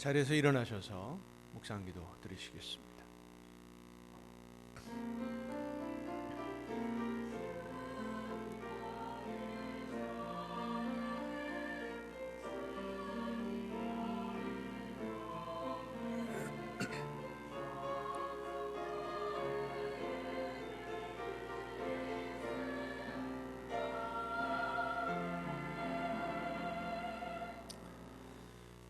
자리에서 일어나셔서 묵상기도 드리시겠습니다.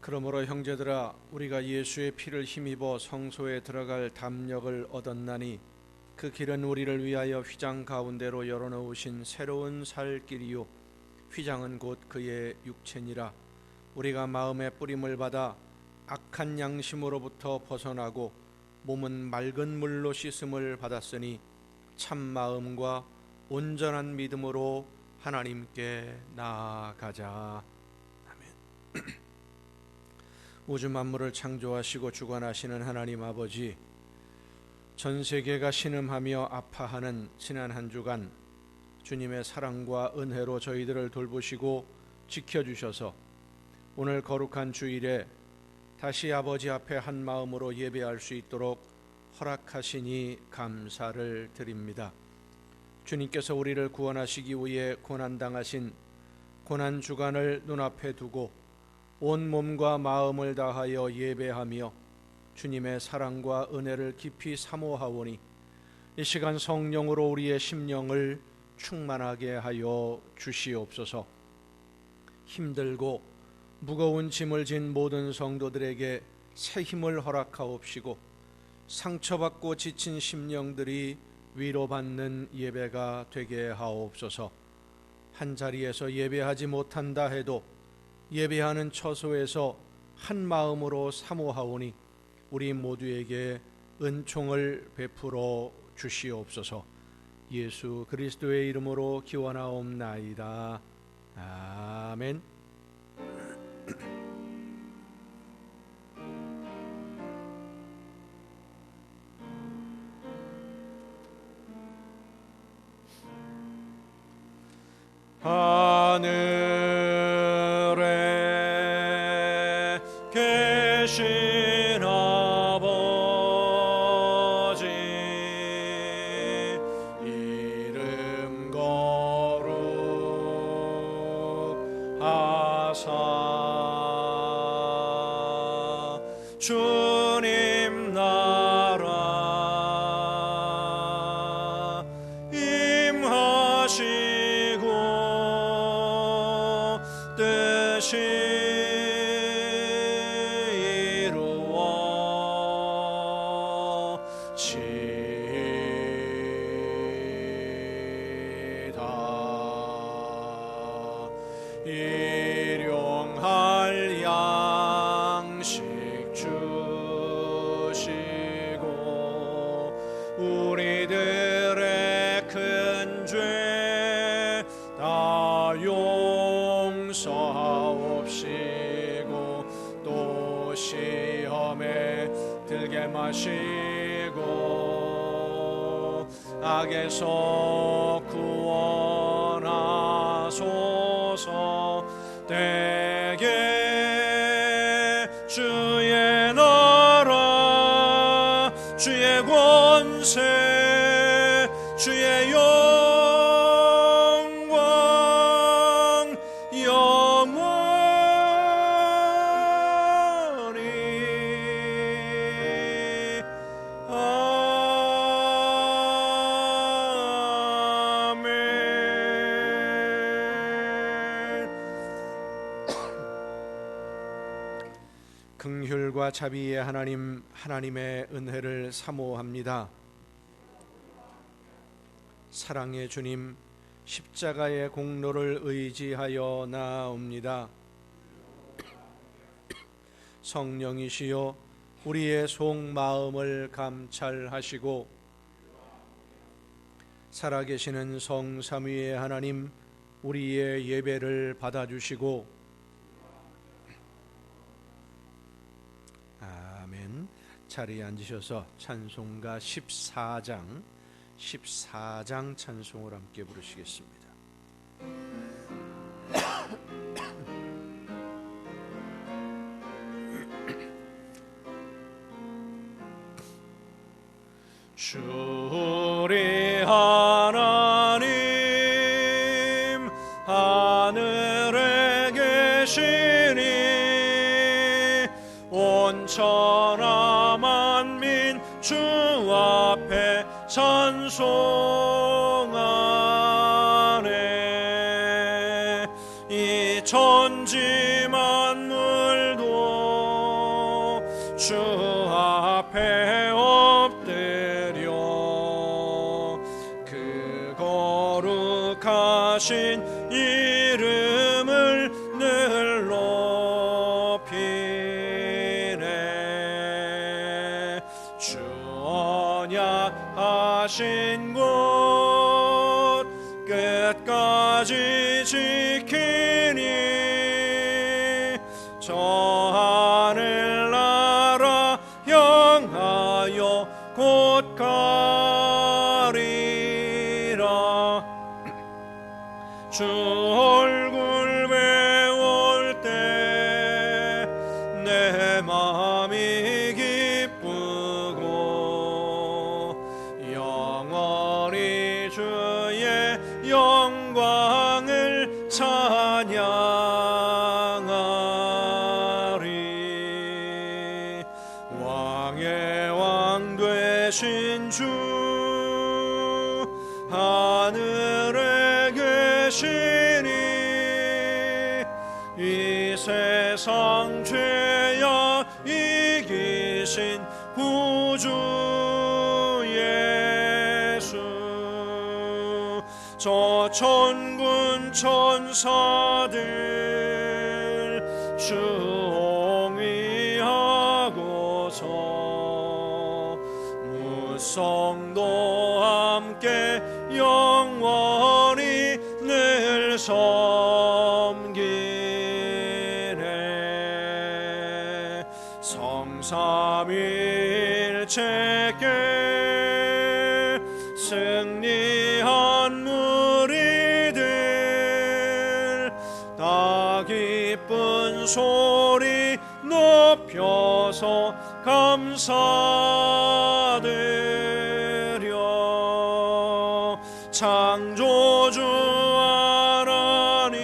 그러므로 형제들아, 우리가 예수의 피를 힘입어 성소에 들어갈 담력을 얻었나니 그 길은 우리를 위하여 휘장 가운데로 열어놓으신 새로운 살 길이요 휘장은 곧 그의 육체니라. 우리가 마음의 뿌림을 받아 악한 양심으로부터 벗어나고 몸은 맑은 물로 씻음을 받았으니 참 마음과 온전한 믿음으로 하나님께 나아가자. 아멘. 우주 만물을 창조하시고 주관하시는 하나님 아버지, 전 세계가 신음하며 아파하는 지난 한 주간 주님의 사랑과 은혜로 저희들을 돌보시고 지켜주셔서 오늘 거룩한 주일에 다시 아버지 앞에 한 마음으로 예배할 수 있도록 허락하시니 감사를 드립니다. 주님께서 우리를 구원하시기 위해 고난당하신 고난 주간을 눈앞에 두고 온 몸과 마음을 다하여 예배하며 주님의 사랑과 은혜를 깊이 사모하오니 이 시간 성령으로 우리의 심령을 충만하게 하여 주시옵소서. 힘들고 무거운 짐을 진 모든 성도들에게 새 힘을 허락하옵시고 상처받고 지친 심령들이 위로받는 예배가 되게 하옵소서. 한 자리에서 예배하지 못한다 해도 예배하는 처소에서 한 마음으로 사모하오니 우리 모두에게 은총을 베풀어 주시옵소서. 예수 그리스도의 이름으로 기원하옵나이다. 아멘. 하늘에 계신 아버지, 이름 거룩하사 주님 나라 임하시고 뜻이 이루어지다. 일용할 양식 주시고 우리들의 큰 죄 다 용서하옵시고 또 시험에 들게 마시고 악에서 구원하소서. 대개 주의 나라 주의 권세 주의 영광 영원히 아멘. 긍휼과 자비의 하나님, 하나님의 은혜를 사모합니다. 사랑의 주님, 십자가의 공로를 의지하여 나아옵니다. 성령이시여 우리의 속마음을 감찰하시고 살아계시는 성삼위의 하나님, 우리의 예배를 받아주시고 아멘. 자리에 앉으셔서 찬송가 14장 찬송을 함께 부르시겠습니다. 우리 하나님 하늘에 계시니 온 천하 만민 주 앞에 찬송하네. 이 천지 만물도 주 앞에 엎드려 그 거룩하신 이름을 늘 높이네. 주 언약하신 곳 끝까지 지키니 저 하늘나라 향하여 곧 가리라. 주 얼굴 배울 때 내 마음이 기쁘고 영원히 주의 영광을 찬양하리. 왕의 왕 되신 주 하늘에 계시니 이 세상 죄야 이기신 구주 예수. 저 천군 천사들 수옹이하고서 무성도 함께 영원히 늘 섬기네. 성삼일체께 승리한 무리들 다 기쁜 소리 높여서 감사드려. 창조주 하나님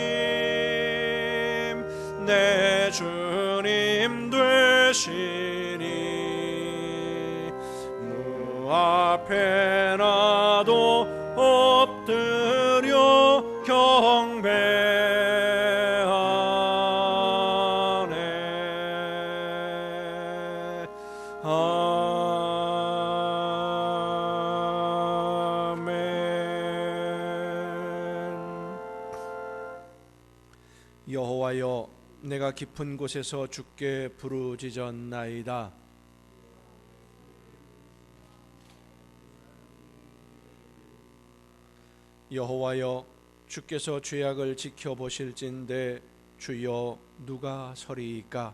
내 주님 되시니 무 앞에 나도 엎드려 경배하네. 여호와여, 내가 깊은 곳에서 주께 부르짖었나이다. 여호와여, 주께서 죄악을 지켜보실진대 주여 누가 서리이까?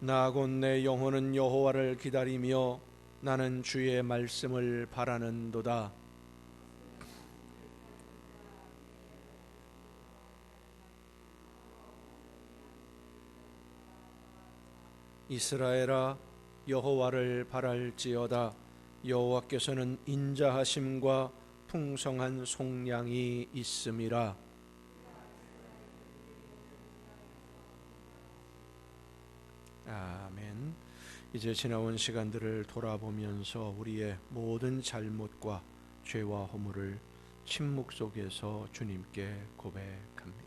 나 곧 내 영혼은 여호와를 기다리며 나는 주의 말씀을 바라는도다. 이스라엘아, 여호와를 바랄지어다. 여호와께서는 인자하심과 풍성한 속량이 있음이라. 아멘. 이제 지나온 시간들을 돌아보면서 우리의 모든 잘못과 죄와 허물을 침묵 속에서 주님께 고백합니다.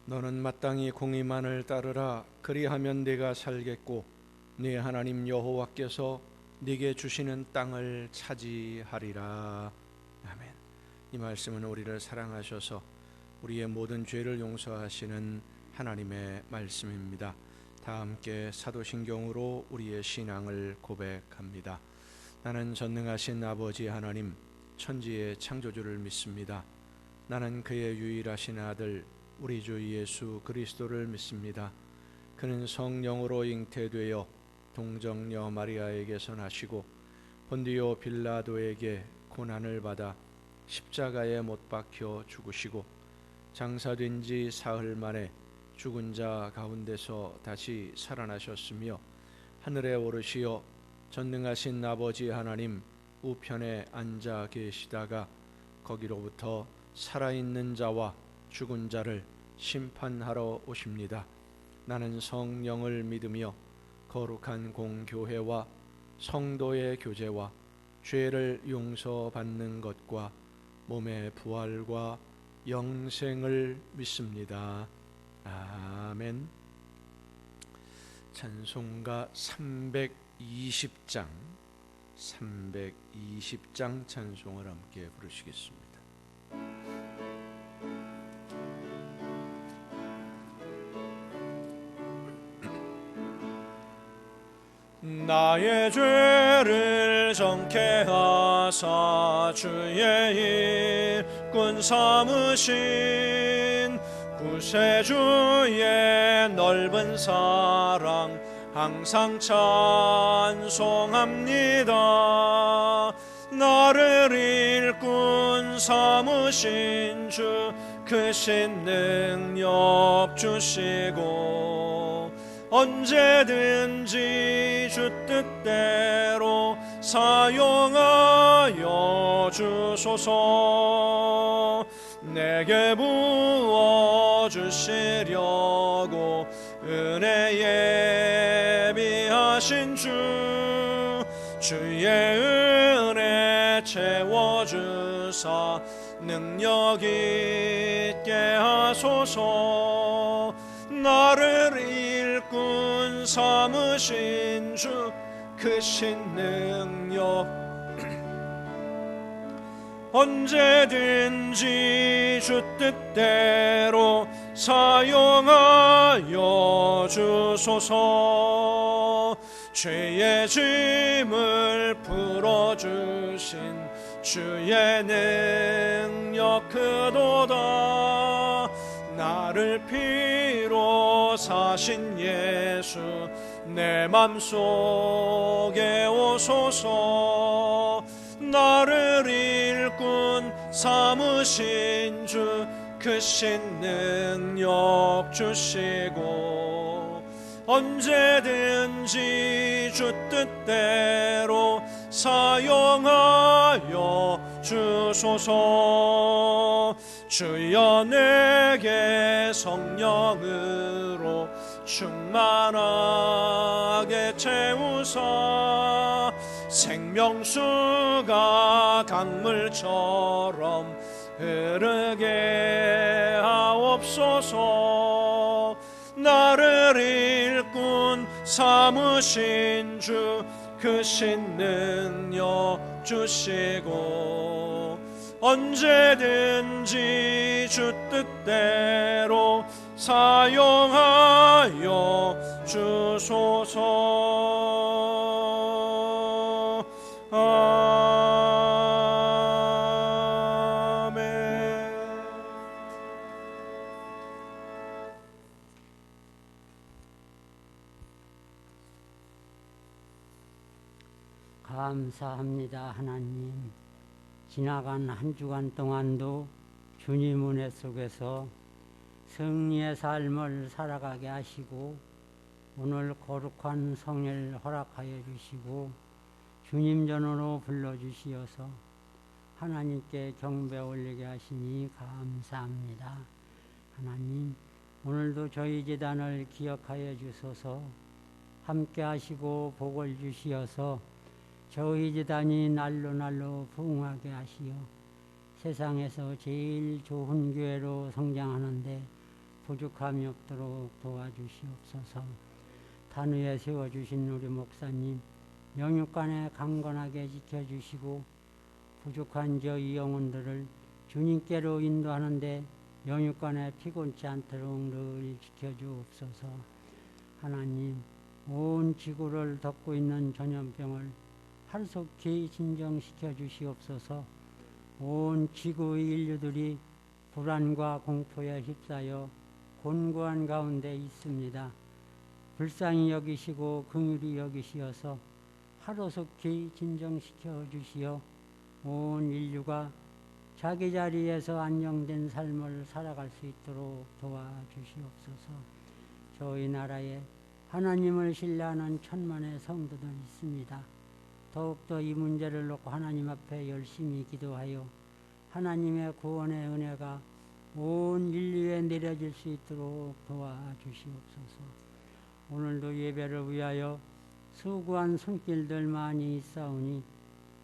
너는 마땅히 공의만을 따르라. 그리하면 네가 살겠고 네 하나님 여호와께서 네게 주시는 땅을 차지하리라. 아멘. 이 말씀은 우리를 사랑하셔서 우리의 모든 죄를 용서하시는 하나님의 말씀입니다. 다 함께 사도신경으로 우리의 신앙을 고백합니다. 나는 전능하신 아버지 하나님, 천지의 창조주를 믿습니다. 나는 그의 유일하신 아들 우리 주 예수 그리스도를 믿습니다. 그는 성령으로 잉태되어 동정녀 마리아에게서 나시고 본디오 빌라도에게 고난을 받아 십자가에 못 박혀 죽으시고 장사된 지 사흘 만에 죽은 자 가운데서 다시 살아나셨으며 하늘에 오르시어 전능하신 아버지 하나님 우편에 앉아 계시다가 거기로부터 살아있는 자와 죽은 자를 심판하러 오십니다. 나는 성령을 믿으며 거룩한 공교회와 성도의 교제와 죄를 용서받는 것과 몸의 부활과 영생을 믿습니다. 아멘. 찬송가 320장 찬송을 함께 부르시겠습니다. 나의 죄를 정케 하사 주의 일꾼 삼으신 구세주의 넓은 사랑 항상 찬송합니다. 나를 일꾼 삼으신 주 크신 능력 주시고 언제든지 주 뜻대로 사용하여 주소서. 내게 부어주시려고 은혜 예비하신 주의 은혜 채워주사 능력 있게 하소서. 나를 일꾼 삼으신 주 크신 능력 언제든지 주 뜻대로 사용하여 주소서. 죄의 짐을 풀어주신 주의 능력 크도다. 나를 피로 사신 예수 내 맘속에 오소서. 나를 일꾼 삼으신 주 크신 능력 주시고 언제든지 주 뜻대로 사용하여 주소서. 주여 내게 성령으로 충만하게 채우사 생명수가 강물처럼 흐르게 하옵소서. 나를 일꾼 삼으신 주 크신 능력 주시고 언제든지 주 뜻대로 사용하여 주소서. 아멘. 감사합니다. 하나님, 지나간 한 주간 동안도 주님 은혜 속에서 승리의 삶을 살아가게 하시고 오늘 거룩한 성일 허락하여 주시고 주님 전으로 불러주시어서 하나님께 경배 올리게 하시니 감사합니다. 하나님, 오늘도 저희 재단을 기억하여 주소서. 함께 하시고 복을 주시어서 저희 재단이 날로 부흥하게 하시어 세상에서 제일 좋은 교회로 성장하는데 부족함이 없도록 도와주시옵소서. 단위에 세워주신 우리 목사님 영육간에 강건하게 지켜주시고 부족한 저희 영혼들을 주님께로 인도하는데 영육간에 피곤치 않도록 늘 지켜주옵소서. 하나님, 온 지구를 덮고 있는 전염병을 하루속히 진정시켜 주시옵소서. 온 지구의 인류들이 불안과 공포에 휩싸여 곤고한 가운데 있습니다. 불쌍히 여기시고 긍휼히 여기시어서 하루속히 진정시켜 주시어 온 인류가 자기 자리에서 안정된 삶을 살아갈 수 있도록 도와주시옵소서. 저희 나라에 하나님을 신뢰하는 천만의 성도들 있습니다. 더욱더 이 문제를 놓고 하나님 앞에 열심히 기도하여 하나님의 구원의 은혜가 온 인류에 내려질 수 있도록 도와주시옵소서. 오늘도 예배를 위하여 수고한 손길들 많이 있사오니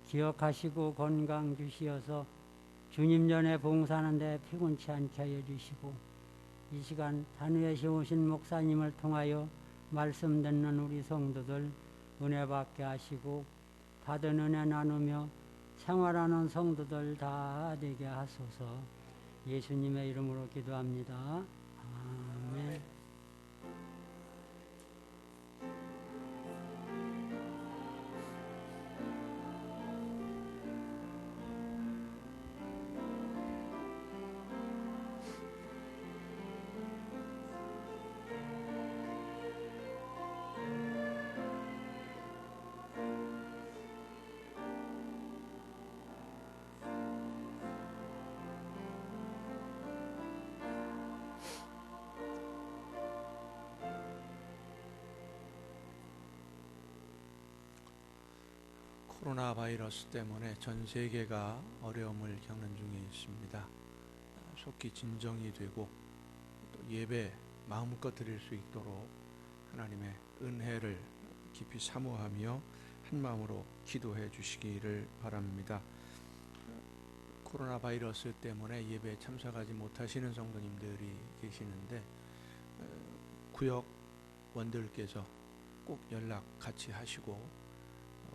기억하시고 건강 주시어서 주님 전에 봉사하는 데 피곤치 않게 하여 주시고 이 시간 단위에 세우신 목사님을 통하여 말씀 듣는 우리 성도들 은혜 받게 하시고 받은 은혜 나누며 생활하는 성도들 다 되게 하소서. 예수님의 이름으로 기도합니다. 아멘. 코로나 바이러스 때문에 전 세계가 어려움을 겪는 중에 있습니다. 속히 진정이 되고 또 예배 마음껏 드릴 수 있도록 하나님의 은혜를 깊이 사모하며 한 마음으로 기도해 주시기를 바랍니다. 코로나 바이러스 때문에 예배에 참석하지 못하시는 성도님들이 계시는데 구역원들께서 꼭 연락 같이 하시고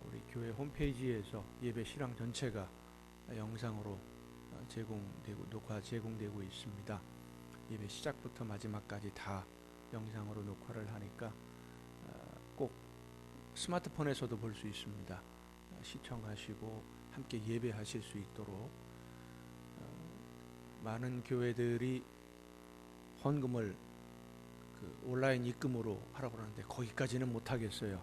우리 교회 홈페이지에서 예배 실황 전체가 영상으로 녹화 제공되고 있습니다. 예배 시작부터 마지막까지 다 영상으로 녹화를 하니까 꼭 스마트폰에서도 볼 수 있습니다. 시청하시고 함께 예배하실 수 있도록 많은 교회들이 헌금을 온라인 입금으로 하라고 하는데 거기까지는 못하겠어요.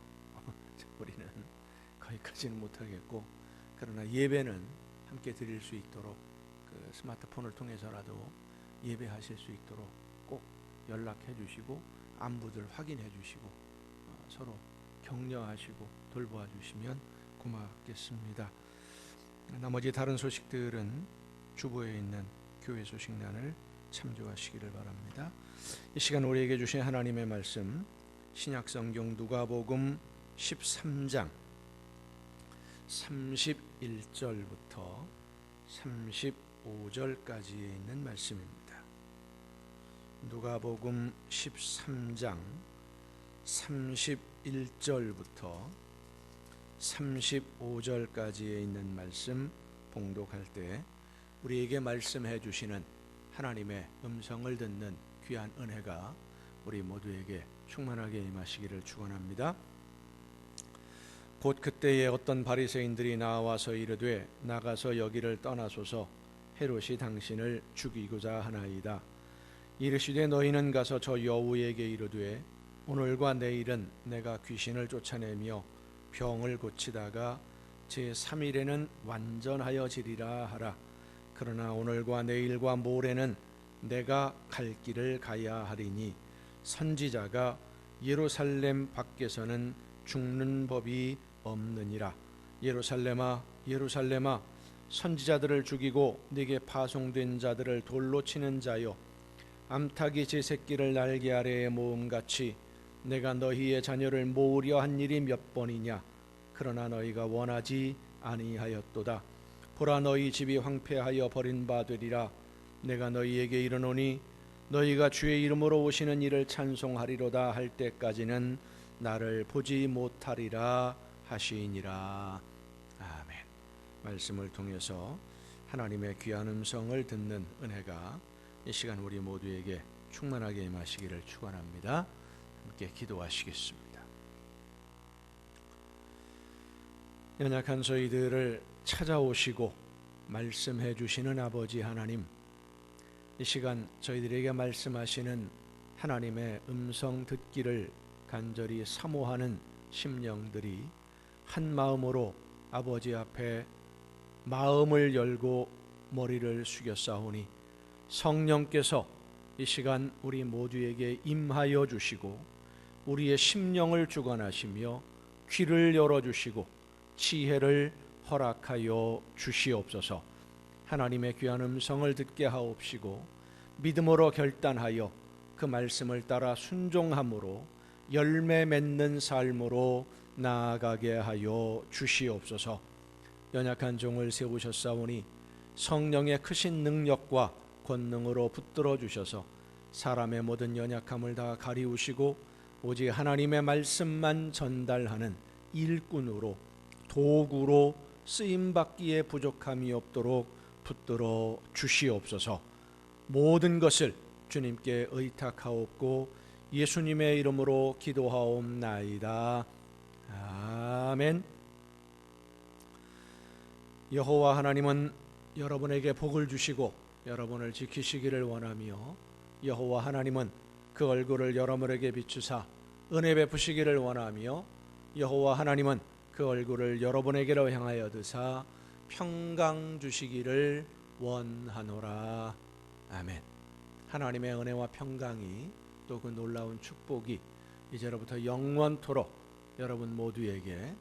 우리는 거기까지는 못하겠고 그러나 예배는 함께 드릴 수 있도록 스마트폰을 통해서라도 예배하실 수 있도록 꼭 연락해 주시고 안부들 확인해 주시고 서로 격려하시고 돌보아 주시면 고맙겠습니다. 나머지 다른 소식들은 주보에 있는 교회 소식란을 참조하시기를 바랍니다. 이 시간 우리에게 주신 하나님의 말씀 신약성경 누가복음 13장 31절부터 35절까지에 있는 말씀입니다. 누가복음 13장 31절부터 35절까지에 있는 말씀 봉독할 때 우리에게 말씀해 주시는 하나님의 음성을 듣는 귀한 은혜가 우리 모두에게 충만하게 임하시기를 축원합니다. 곧 그때에 어떤 바리새인들이 나와서 이르되 나가서 여기를 떠나소서 헤롯이 당신을 죽이고자 하나이다. 이르시되 너희는 가서 저 여우에게 이르되 오늘과 내일은 내가 귀신을 쫓아내며 병을 고치다가 제3일에는 완전하여지리라 하라. 그러나 오늘과 내일과 모레는 내가 갈 길을 가야 하리니 선지자가 예루살렘 밖에서는 죽는 법이 없느니라. 예루살렘아 예루살렘아 선지자들을 죽이고 네게 파송된 자들을 돌로 치는 자여 암탉이 제 새끼를 날개 아래에 모음같이 내가 너희의 자녀를 모으려 한 일이 몇 번이냐. 그러나 너희가 원하지 아니하였도다. 보라 너희 집이 황폐하여 버린 바 되리라. 내가 너희에게 이르노니 너희가 주의 이름으로 오시는 이를 찬송하리로다 할 때까지는 나를 보지 못하리라 하시니라. 아멘. 말씀을 통해서 하나님의 귀한 음성을 듣는 은혜가 이 시간 우리 모두에게 충만하게 임하시기를 축원합니다. 함께 기도하시겠습니다. 연약한 저희들을 찾아오시고 말씀해 주시는 아버지 하나님, 이 시간 저희들에게 말씀하시는 하나님의 음성 듣기를 간절히 사모하는 심령들이 한 마음으로 아버지 앞에 마음을 열고 머리를 숙였사오니 성령께서 이 시간 우리 모두에게 임하여 주시고 우리의 심령을 주관하시며 귀를 열어주시고 지혜를 허락하여 주시옵소서. 하나님의 귀한 음성을 듣게 하옵시고 믿음으로 결단하여 그 말씀을 따라 순종함으로 열매 맺는 삶으로 나아가게 하여 주시옵소서. 연약한 종을 세우셨사오니 성령의 크신 능력과 권능으로 붙들어 주셔서 사람의 모든 연약함을 다 가리우시고 오직 하나님의 말씀만 전달하는 일꾼으로 도구로 쓰임받기에 부족함이 없도록 붙들어 주시옵소서. 모든 것을 주님께 의탁하옵고 예수님의 이름으로 기도하옵나이다. 아멘. 여호와 하나님은 여러분에게 복을 주시고 여러분을 지키시기를 원하며 여호와 하나님은 그 얼굴을 여러분에게 비추사 은혜 베푸시기를 원하며 여호와 하나님은 그 얼굴을 여러분에게로 향하여 드사 평강 주시기를 원하노라. 아멘. 하나님의 은혜와 평강이 또 그 놀라운 축복이 이제로부터 영원토록 여러분 모두에게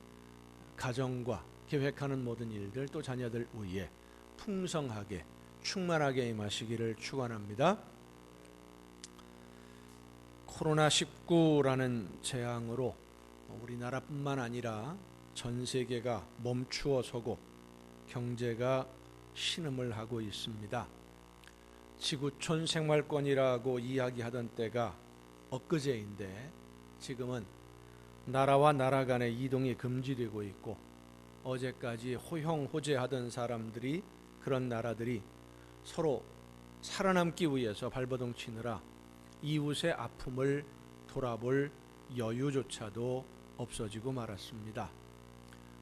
가정과 계획하는 모든 일들 또 자녀들 위에 풍성하게 충만하게 임하시기를 축원합니다. 코로나19라는 재앙으로 우리나라뿐만 아니라 전 세계가 멈추어 서고 경제가 신음을 하고 있습니다. 지구촌 생활권이라고 이야기하던 때가 엊그제인데 지금은 나라와 나라 간의 이동이 금지되고 있고 어제까지 호형호재하던 사람들이 그런 나라들이 서로 살아남기 위해서 발버둥 치느라 이웃의 아픔을 돌아볼 여유조차도 없어지고 말았습니다.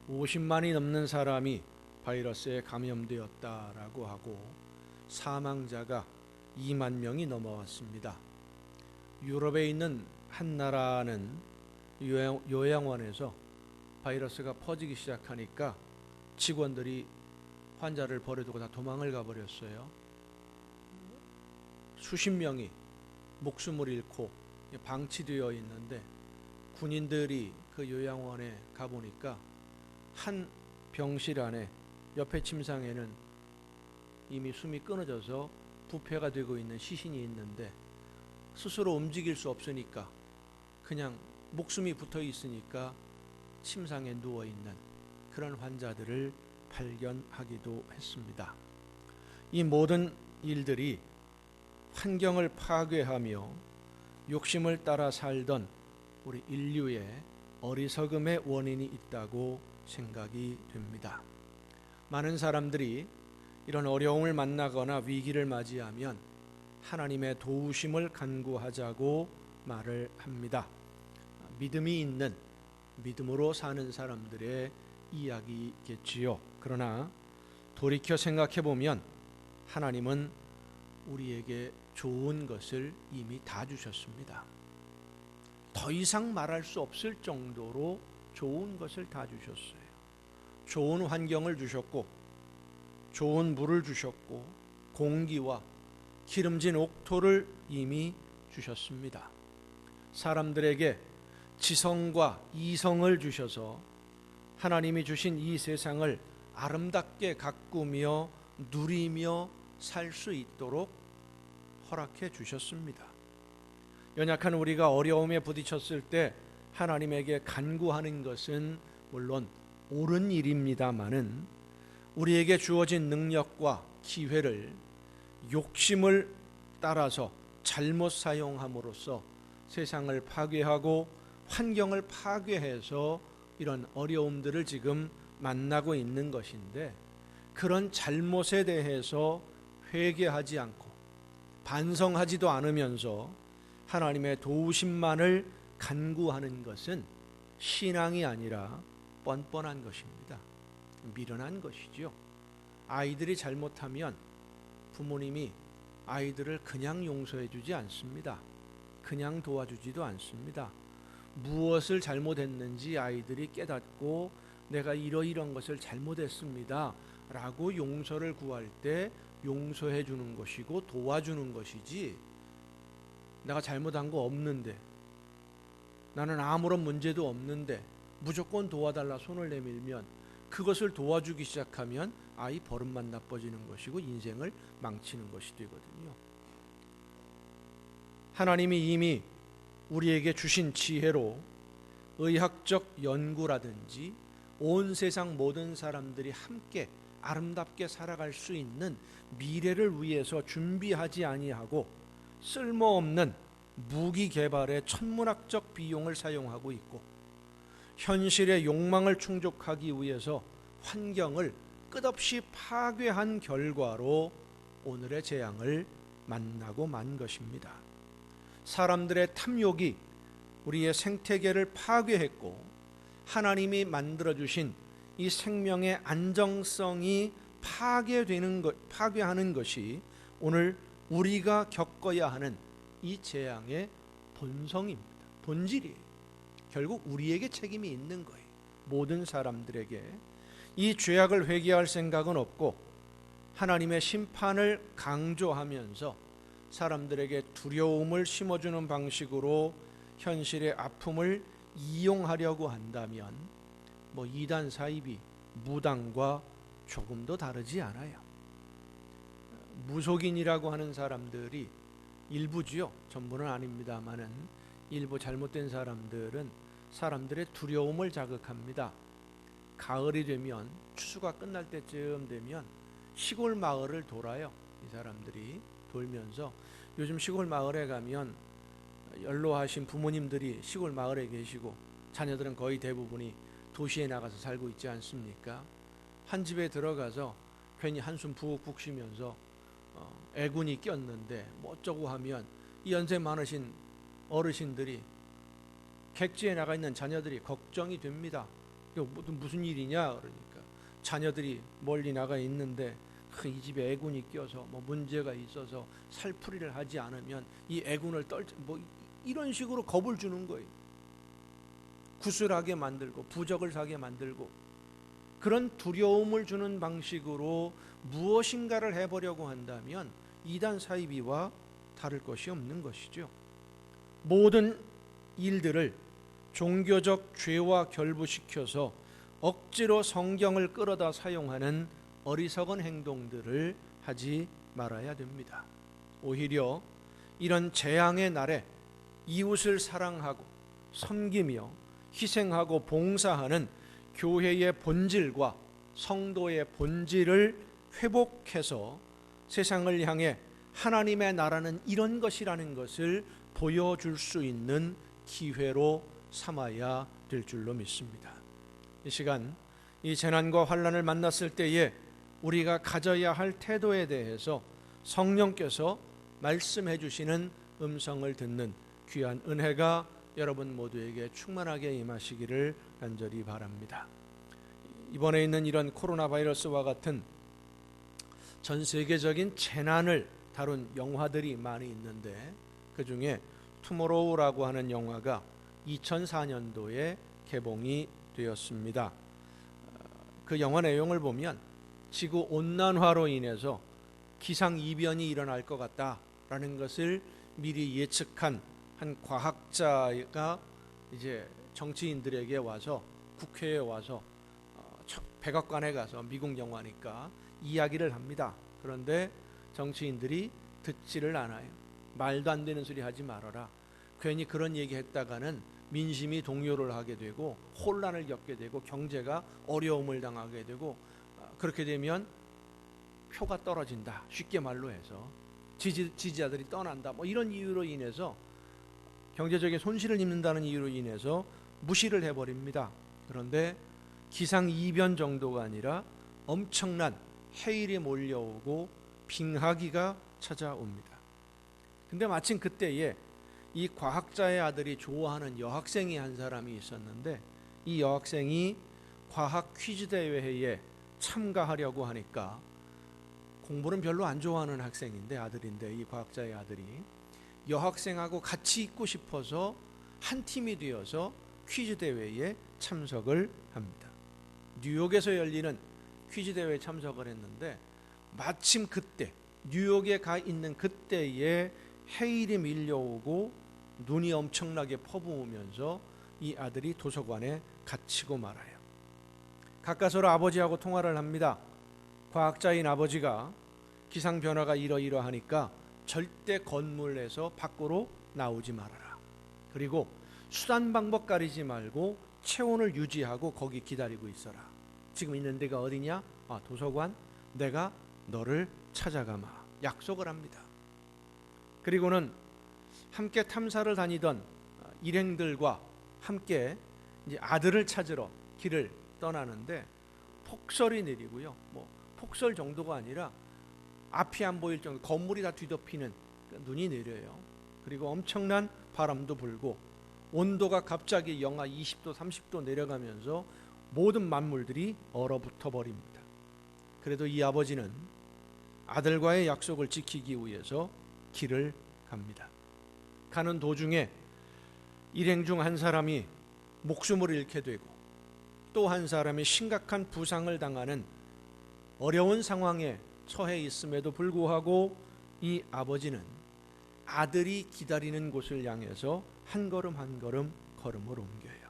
50만이 넘는 사람이 바이러스에 감염되었다라고 하고 사망자가 2만 명이 넘어왔습니다. 유럽에 있는 한 나라는 요양원에서 바이러스가 퍼지기 시작하니까 직원들이 환자를 버려두고 다 도망을 가버렸어요. 수십 명이 목숨을 잃고 방치되어 있는데 군인들이 그 요양원에 가보니까 한 병실 안에 옆에 침상에는 이미 숨이 끊어져서 부패가 되고 있는 시신이 있는데 스스로 움직일 수 없으니까 그냥 목숨이 붙어 있으니까 침상에 누워 있는 그런 환자들을 발견하기도 했습니다. 이 모든 일들이 환경을 파괴하며 욕심을 따라 살던 우리 인류의 어리석음의 원인이 있다고 생각이 됩니다. 많은 사람들이 이런 어려움을 만나거나 위기를 맞이하면 하나님의 도우심을 간구하자고 말을 합니다. 믿음이 있는 믿음으로 사는 사람들의 이야기겠지요. 그러나 돌이켜 생각해 보면 하나님은 우리에게 좋은 것을 이미 다 주셨습니다. 더 이상 말할 수 없을 정도로 좋은 것을 다 주셨어요. 좋은 환경을 주셨고 좋은 물을 주셨고 공기와 기름진 옥토를 이미 주셨습니다. 사람들에게 지성과 이성을 주셔서 하나님이 주신 이 세상을 아름답게 가꾸며 누리며 살 수 있도록 허락해 주셨습니다. 연약한 우리가 어려움에 부딪혔을 때 하나님에게 간구하는 것은 물론 옳은 일입니다마는 우리에게 주어진 능력과 기회를 욕심을 따라서 잘못 사용함으로써 세상을 파괴하고 환경을 파괴해서 이런 어려움들을 지금 만나고 있는 것인데, 그런 잘못에 대해서 회개하지 않고 반성하지도 않으면서 하나님의 도우심만을 간구하는 것은 신앙이 아니라 뻔뻔한 것입니다. 미련한 것이죠. 아이들이 잘못하면 부모님이 아이들을 그냥 용서해 주지 않습니다. 그냥 도와주지도 않습니다. 무엇을 잘못했는지 아이들이 깨닫고 내가 이러이러한 것을 잘못했습니다 라고 용서를 구할 때 용서해 주는 것이고 도와주는 것이지, 내가 잘못한 거 없는데, 나는 아무런 문제도 없는데 무조건 도와달라 손을 내밀면, 그것을 도와주기 시작하면 아이 버릇만 나빠지는 것이고 인생을 망치는 것이 되거든요. 하나님이 이미 우리에게 주신 지혜로 의학적 연구라든지 온 세상 모든 사람들이 함께 아름답게 살아갈 수 있는 미래를 위해서 준비하지 아니하고 쓸모없는 무기 개발에 천문학적 비용을 사용하고 있고, 현실의 욕망을 충족하기 위해서 환경을 끝없이 파괴한 결과로 오늘의 재앙을 만나고 만 것입니다. 사람들의 탐욕이 우리의 생태계를 파괴했고, 하나님이 만들어주신 이 생명의 안정성이 파괴하는 것이 오늘 우리가 겪어야 하는 이 재앙의 본성입니다. 본질이에요. 결국 우리에게 책임이 있는 거예요. 모든 사람들에게. 이 죄악을 회개할 생각은 없고 하나님의 심판을 강조하면서 사람들에게 두려움을 심어주는 방식으로 현실의 아픔을 이용하려고 한다면 이단 사이비, 무당과 조금도 다르지 않아요. 무속인이라고 하는 사람들이 일부지요. 전부는 아닙니다만은 일부 잘못된 사람들은 사람들의 두려움을 자극합니다. 가을이 되면, 추수가 끝날 때쯤 되면 시골 마을을 돌아요. 이 사람들이 돌면서, 요즘 시골 마을에 가면 연로하신 부모님들이 시골 마을에 계시고 자녀들은 거의 대부분이 도시에 나가서 살고 있지 않습니까? 한 집에 들어가서 괜히 한숨 푹푹 쉬면서 애군이 꼈는데 어쩌고 하면 이 연세 많으신 어르신들이, 객지에 나가 있는 자녀들이 걱정이 됩니다. 무슨 일이냐 그러니까, 자녀들이 멀리 나가 있는데 이 집에 애군이 껴서 문제가 있어서 살풀이를 하지 않으면 이 애군을 이런 식으로 겁을 주는 거예요. 구슬하게 만들고 부적을 사게 만들고, 그런 두려움을 주는 방식으로 무엇인가를 해보려고 한다면 이단 사이비와 다를 것이 없는 것이죠. 모든 일들을 종교적 죄와 결부시켜서 억지로 성경을 끌어다 사용하는 어리석은 행동들을 하지 말아야 됩니다. 오히려 이런 재앙의 날에 이웃을 사랑하고 섬기며 희생하고 봉사하는 교회의 본질과 성도의 본질을 회복해서 세상을 향해 하나님의 나라는 이런 것이라는 것을 보여줄 수 있는 기회로 삼아야 될 줄로 믿습니다. 이 시간, 이 재난과 환난을 만났을 때에 우리가 가져야 할 태도에 대해서 성령께서 말씀해 주시는 음성을 듣는 귀한 은혜가 여러분 모두에게 충만하게 임하시기를 간절히 바랍니다. 이번에 있는 이런 코로나 바이러스와 같은 전 세계적인 재난을 다룬 영화들이 많이 있는데, 그 중에 투모로우라고 하는 영화가 2004년도에 개봉이 되었습니다. 그 영화 내용을 보면 지구 온난화로 인해서 기상이변이 일어날 것 같다라는 것을 미리 예측한 한 과학자가 이제 정치인들에게 와서, 국회에 와서 백악관에 가서, 미국 영화니까 이야기를 합니다. 그런데 정치인들이 듣지를 않아요. 말도 안 되는 소리 하지 말아라. 괜히 그런 얘기 했다가는 민심이 동요를 하게 되고 혼란을 겪게 되고 경제가 어려움을 당하게 되고, 그렇게 되면 표가 떨어진다. 쉽게 말로 해서 지지자들이 떠난다. 뭐 이런 이유로 인해서 경제적인 손실을 입는다는 이유로 인해서 무시를 해버립니다. 그런데 기상이변 정도가 아니라 엄청난 해일이 몰려오고 빙하기가 찾아옵니다. 근데 마침 그때에 이 과학자의 아들이 좋아하는 여학생이 한 사람이 있었는데, 이 여학생이 과학 퀴즈 대회에 참가하려고 하니까, 공부는 별로 안 좋아하는 학생인데, 아들인데, 이 과학자의 아들이 여학생하고 같이 있고 싶어서 한 팀이 되어서 퀴즈 대회에 참석을 합니다. 뉴욕에서 열리는 퀴즈 대회에 참석을 했는데, 마침 그때 뉴욕에 가 있는 그때에 해일이 밀려오고 눈이 엄청나게 퍼부으면서 이 아들이 도서관에 갇히고 말아요. 가까스로 아버지하고 통화를 합니다. 과학자인 아버지가 기상 변화가 이러이러하니까 절대 건물에서 밖으로 나오지 말아라. 그리고 수단 방법 가리지 말고 체온을 유지하고 거기 기다리고 있어라. 지금 있는 데가 어디냐? 도서관. 내가 너를 찾아가마. 약속을 합니다. 그리고는 함께 탐사를 다니던 일행들과 함께 이제 아들을 찾으러 길을 떠나는데, 폭설이 내리고요. 뭐 폭설 정도가 아니라 앞이 안 보일 정도, 건물이 다 뒤덮이는 눈이 내려요. 그리고 엄청난 바람도 불고 온도가 갑자기 영하 20도 30도 내려가면서 모든 만물들이 얼어붙어 버립니다. 그래도 이 아버지는 아들과의 약속을 지키기 위해서 길을 갑니다. 가는 도중에 일행 중 한 사람이 목숨을 잃게 되고, 또 한 사람이 심각한 부상을 당하는 어려운 상황에 처해 있음에도 불구하고 이 아버지는 아들이 기다리는 곳을 향해서 한 걸음 한 걸음 걸음을 옮겨요.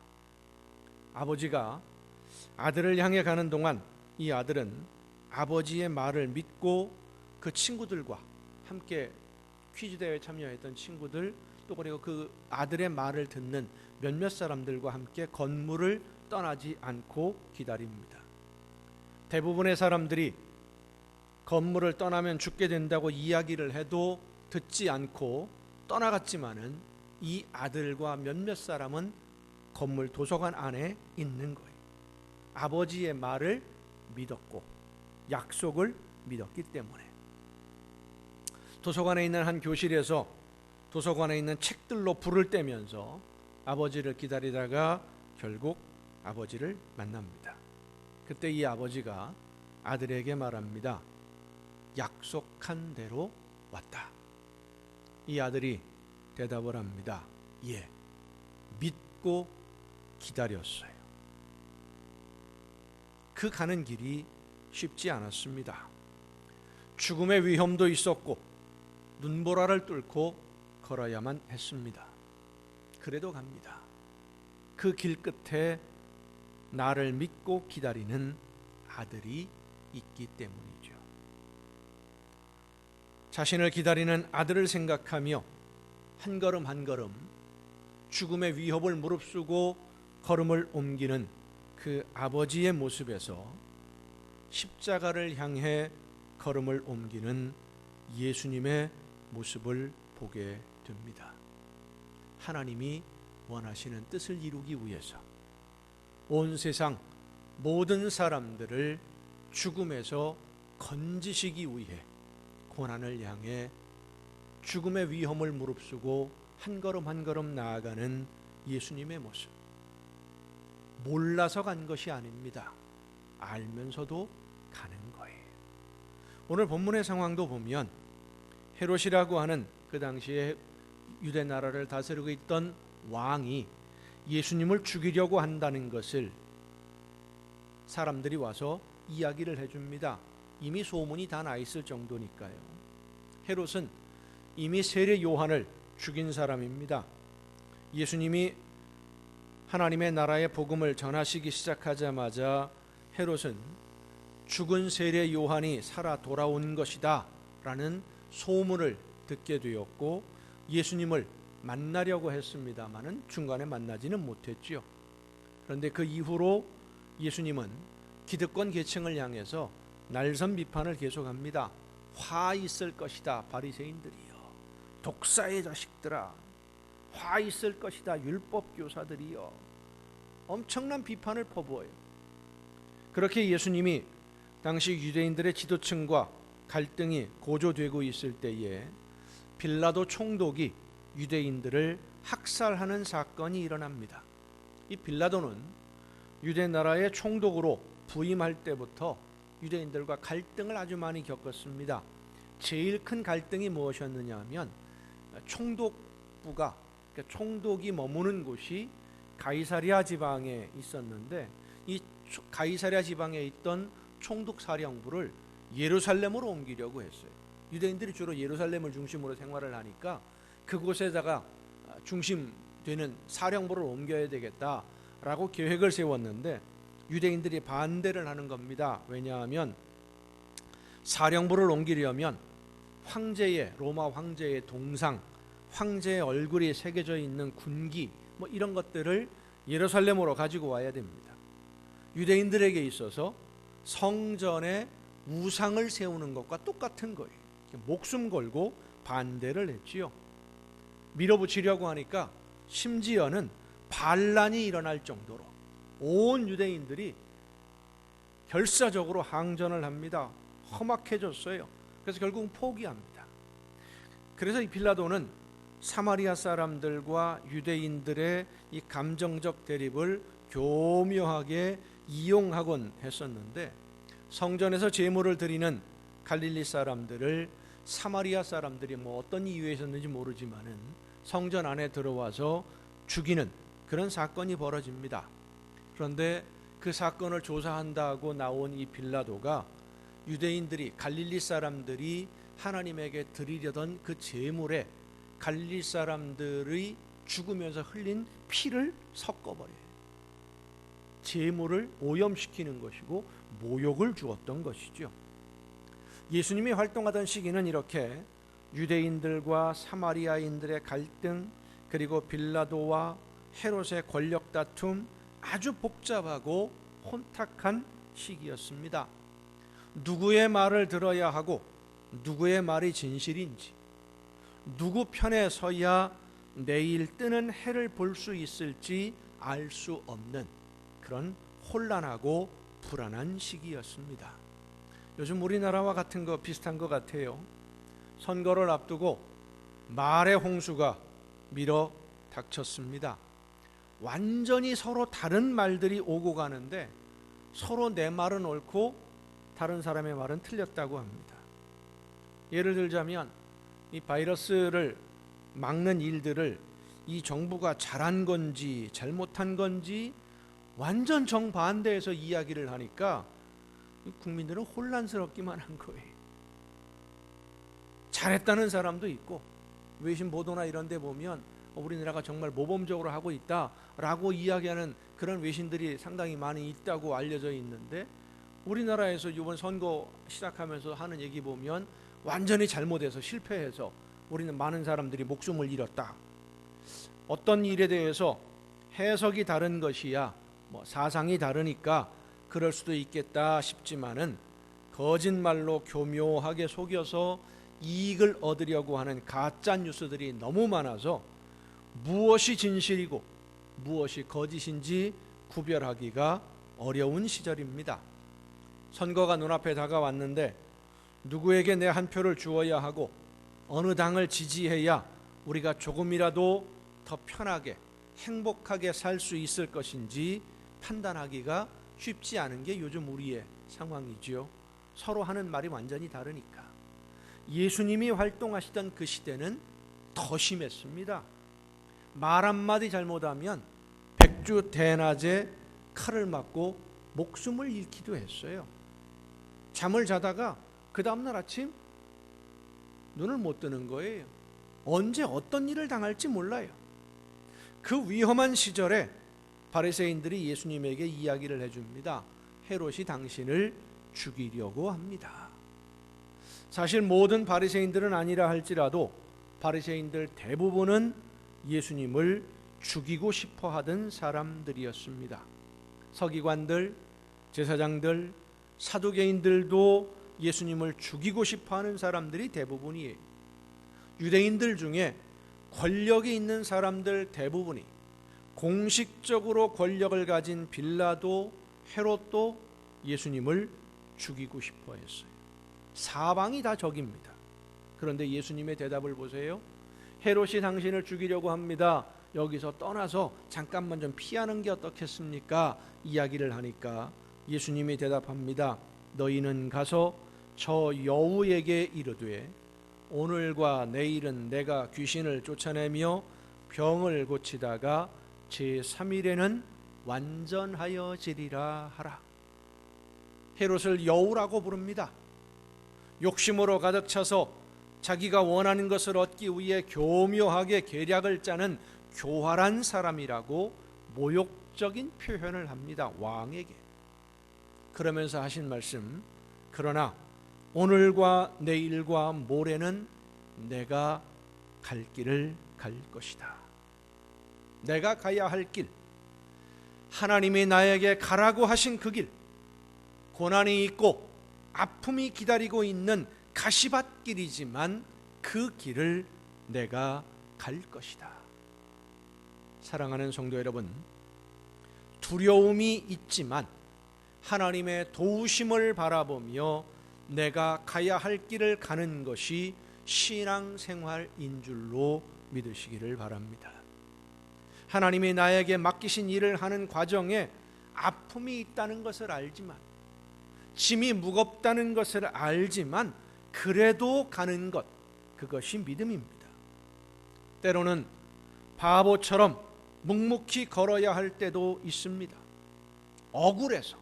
아버지가 아들을 향해 가는 동안 이 아들은 아버지의 말을 믿고 그 친구들과 함께 퀴즈 대회에 참여했던 친구들, 또 그리고 그 아들의 말을 듣는 몇몇 사람들과 함께 건물을 떠나지 않고 기다립니다. 대부분의 사람들이 건물을 떠나면 죽게 된다고 이야기를 해도 듣지 않고 떠나갔지만은 이 아들과 몇몇 사람은 건물 도서관 안에 있는 거예요. 아버지의 말을 믿었고 약속을 믿었기 때문에. 도서관에 있는 한 교실에서 도서관에 있는 책들로 불을 떼면서 아버지를 기다리다가 결국 아버지를 만납니다. 그때 이 아버지가 아들에게 말합니다. 약속한 대로 왔다. 이 아들이 대답을 합니다. 예, 믿고 기다렸어요. 그 가는 길이 쉽지 않았습니다. 죽음의 위험도 있었고 눈보라를 뚫고 걸어야만 했습니다. 그래도 갑니다. 그 길 끝에 나를 믿고 기다리는 아들이 있기 때문이죠. 자신을 기다리는 아들을 생각하며 한 걸음 한 걸음 죽음의 위협을 무릅쓰고 걸음을 옮기는 그 아버지의 모습에서 십자가를 향해 걸음을 옮기는 예수님의 모습을 보게 됩니다. 하나님이 원하시는 뜻을 이루기 위해서 온 세상 모든 사람들을 죽음에서 건지시기 위해 고난을 향해 죽음의 위험을 무릅쓰고 한 걸음 한 걸음 나아가는 예수님의 모습. 몰라서 간 것이 아닙니다. 알면서도 가는 거예요. 오늘 본문의 상황도 보면 헤롯이라고 하는 그 당시에 유대 나라를 다스리고 있던 왕이 예수님을 죽이려고 한다는 것을 사람들이 와서 이야기를 해줍니다. 이미 소문이 다 나 있을 정도니까요. 헤롯은 이미 세례 요한을 죽인 사람입니다. 예수님이 하나님의 나라의 복음을 전하시기 시작하자마자 헤롯은 죽은 세례 요한이 살아 돌아온 것이다 라는 소문을 듣게 되었고 예수님을 만나려고 했습니다마는 중간에 만나지는 못했지요. 그런데 그 이후로 예수님은 기득권 계층을 향해서 날선 비판을 계속합니다. 화 있을 것이다 바리새인들이여, 독사의 자식들아 화 있을 것이다 율법 교사들이여, 엄청난 비판을 퍼부어요. 그렇게 예수님이 당시 유대인들의 지도층과 갈등이 고조되고 있을 때에 빌라도 총독이 유대인들을 학살하는 사건이 일어납니다. 이 빌라도는 유대 나라의 총독으로 부임할 때부터 유대인들과 갈등을 아주 많이 겪었습니다. 제일 큰 갈등이 무엇이었느냐 하면 총독부가, 그러니까 총독이 머무는 곳이 가이사랴 지방에 있었는데, 이 가이사랴 지방에 있던 총독 사령부를 예루살렘으로 옮기려고 했어요. 유대인들이 주로 예루살렘을 중심으로 생활을 하니까 그곳에다가 중심되는 사령부를 옮겨야 되겠다라고 계획을 세웠는데 유대인들이 반대를 하는 겁니다. 왜냐하면 사령부를 옮기려면 황제의, 로마 황제의 동상, 황제의 얼굴이 새겨져 있는 군기 뭐 이런 것들을 예루살렘으로 가지고 와야 됩니다. 유대인들에게 있어서 성전에 우상을 세우는 것과 똑같은 거예요. 목숨 걸고 반대를 했지요. 밀어붙이려고 하니까 심지어는 반란이 일어날 정도로 온 유대인들이 결사적으로 항전을 합니다. 험악해졌어요. 그래서 결국은 포기합니다. 그래서 이 빌라도는 사마리아 사람들과 유대인들의 이 감정적 대립을 교묘하게 이용하곤 했었는데, 성전에서 제물을 드리는 갈릴리 사람들을 사마리아 사람들이 뭐 어떤 이유에 있었는지 모르지만은 성전 안에 들어와서 죽이는 그런 사건이 벌어집니다. 그런데 그 사건을 조사한다고 나온 이 빌라도가 유대인들이, 갈릴리 사람들이 하나님에게 드리려던 그 제물에 갈릴리 사람들의 죽으면서 흘린 피를 섞어버려요. 제물을 오염시키는 것이고 모욕을 주었던 것이죠. 예수님이 활동하던 시기는 이렇게 유대인들과 사마리아인들의 갈등, 그리고 빌라도와 헤롯의 권력 다툼, 아주 복잡하고 혼탁한 시기였습니다. 누구의 말을 들어야 하고 누구의 말이 진실인지, 누구 편에 서야 내일 뜨는 해를 볼 수 있을지 알 수 없는 그런 혼란하고 불안한 시기였습니다. 요즘 우리나라와 같은 거 비슷한 것 같아요. 선거를 앞두고 말의 홍수가 밀어 닥쳤습니다. 완전히 서로 다른 말들이 오고 가는데 서로 내 말은 옳고 다른 사람의 말은 틀렸다고 합니다. 예를 들자면 이 바이러스를 막는 일들을 이 정부가 잘한 건지 잘못한 건지 완전 정반대에서 이야기를 하니까 국민들은 혼란스럽기만 한 거예요. 잘했다는 사람도 있고, 외신 보도나 이런 데 보면 우리나라가 정말 모범적으로 하고 있다라고 이야기하는 그런 외신들이 상당히 많이 있다고 알려져 있는데, 우리나라에서 이번 선거 시작하면서 하는 얘기 보면 완전히 잘못해서 실패해서 우리는 많은 사람들이 목숨을 잃었다. 어떤 일에 대해서 해석이 다른 것이야 사상이 다르니까 그럴 수도 있겠다 싶지만은, 거짓말로 교묘하게 속여서 이익을 얻으려고 하는 가짜 뉴스들이 너무 많아서 무엇이 진실이고 무엇이 거짓인지 구별하기가 어려운 시절입니다. 선거가 눈앞에 다가왔는데 누구에게 내 한 표를 주어야 하고 어느 당을 지지해야 우리가 조금이라도 더 편하게 행복하게 살 수 있을 것인지 판단하기가 쉽지 않은 게 요즘 우리의 상황이지요. 서로 하는 말이 완전히 다르니까. 예수님이 활동하시던 그 시대는 더 심했습니다. 말 한마디 잘못하면 백주 대낮에 칼을 맞고 목숨을 잃기도 했어요. 잠을 자다가 그 다음날 아침 눈을 못 뜨는 거예요. 언제 어떤 일을 당할지 몰라요. 그 위험한 시절에 바리새인들이 예수님에게 이야기를 해줍니다. 헤롯이 당신을 죽이려고 합니다. 사실 모든 바리새인들은 아니라 할지라도 바리새인들 대부분은 예수님을 죽이고 싶어 하던 사람들이었습니다. 서기관들, 제사장들, 사두개인들도 예수님을 죽이고 싶어하는 사람들이 대부분이에요. 유대인들 중에 권력이 있는 사람들 대부분이 공식적으로 권력을 가진 빌라도, 헤롯도 예수님을 죽이고 싶어 했어요. 사방이 다 적입니다. 그런데 예수님의 대답을 보세요. 헤롯이 당신을 죽이려고 합니다. 여기서 떠나서 잠깐만 좀 피하는 게 어떻겠습니까? 이야기를 하니까 예수님이 대답합니다. 너희는 가서 저 여우에게 이르되 오늘과 내일은 내가 귀신을 쫓아내며 병을 고치다가 제3일에는 완전하여지리라 하라. 헤롯을 여우라고 부릅니다. 욕심으로 가득 차서 자기가 원하는 것을 얻기 위해 교묘하게 계략을 짜는 교활한 사람이라고 모욕적인 표현을 합니다. 왕에게. 그러면서 하신 말씀, 그러나 오늘과 내일과 모레는 내가 갈 길을 갈 것이다. 내가 가야 할 길, 하나님이 나에게 가라고 하신 그 길, 고난이 있고 아픔이 기다리고 있는 가시밭길이지만 그 길을 내가 갈 것이다. 사랑하는 성도 여러분, 두려움이 있지만 하나님의 도우심을 바라보며 내가 가야 할 길을 가는 것이 신앙생활인 줄로 믿으시기를 바랍니다. 하나님이 나에게 맡기신 일을 하는 과정에 아픔이 있다는 것을 알지만, 짐이 무겁다는 것을 알지만 그래도 가는 것, 그것이 믿음입니다. 때로는 바보처럼 묵묵히 걸어야 할 때도 있습니다. 억울해서,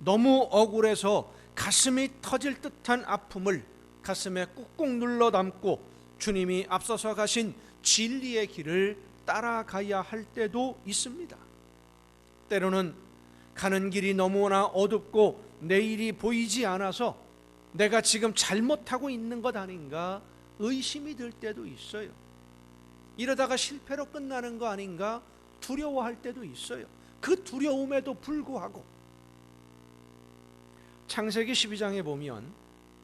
너무 억울해서 가슴이 터질 듯한 아픔을 가슴에 꾹꾹 눌러 담고 주님이 앞서서 가신 진리의 길을 따라가야 할 때도 있습니다. 때로는 가는 길이 너무나 어둡고 내일이 보이지 않아서 내가 지금 잘못하고 있는 것 아닌가 의심이 들 때도 있어요. 이러다가 실패로 끝나는 거 아닌가 두려워할 때도 있어요. 그 두려움에도 불구하고 창세기 12장에 보면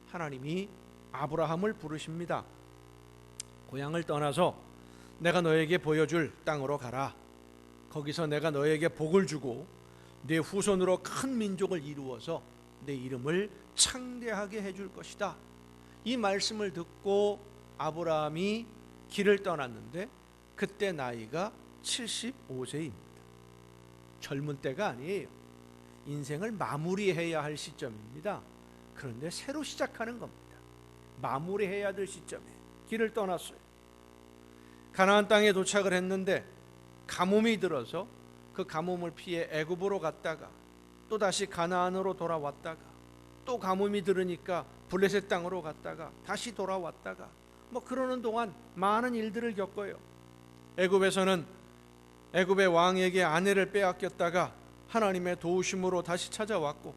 하나님이 아브라함을 부르십니다. 고향을 떠나서 내가 너에게 보여줄 땅으로 가라. 거기서 내가 너에게 복을 주고 네 후손으로 큰 민족을 이루어서 내 이름을 창대하게 해줄 것이다. 이 말씀을 듣고 아브라함이 길을 떠났는데 그때 나이가 75세입니다. 젊은 때가 아니에요. 인생을 마무리해야 할 시점입니다. 그런데 새로 시작하는 겁니다. 마무리해야 될 시점에 길을 떠났어요. 가나안 땅에 도착을 했는데 가뭄이 들어서 그 가뭄을 피해 애굽으로 갔다가 또다시 가나안으로 돌아왔다가 또 가뭄이 들으니까 블레셋 땅으로 갔다가 다시 돌아왔다가 그러는 동안 많은 일들을 겪어요. 애굽에서는 애굽의 왕에게 아내를 빼앗겼다가 하나님의 도우심으로 다시 찾아왔고,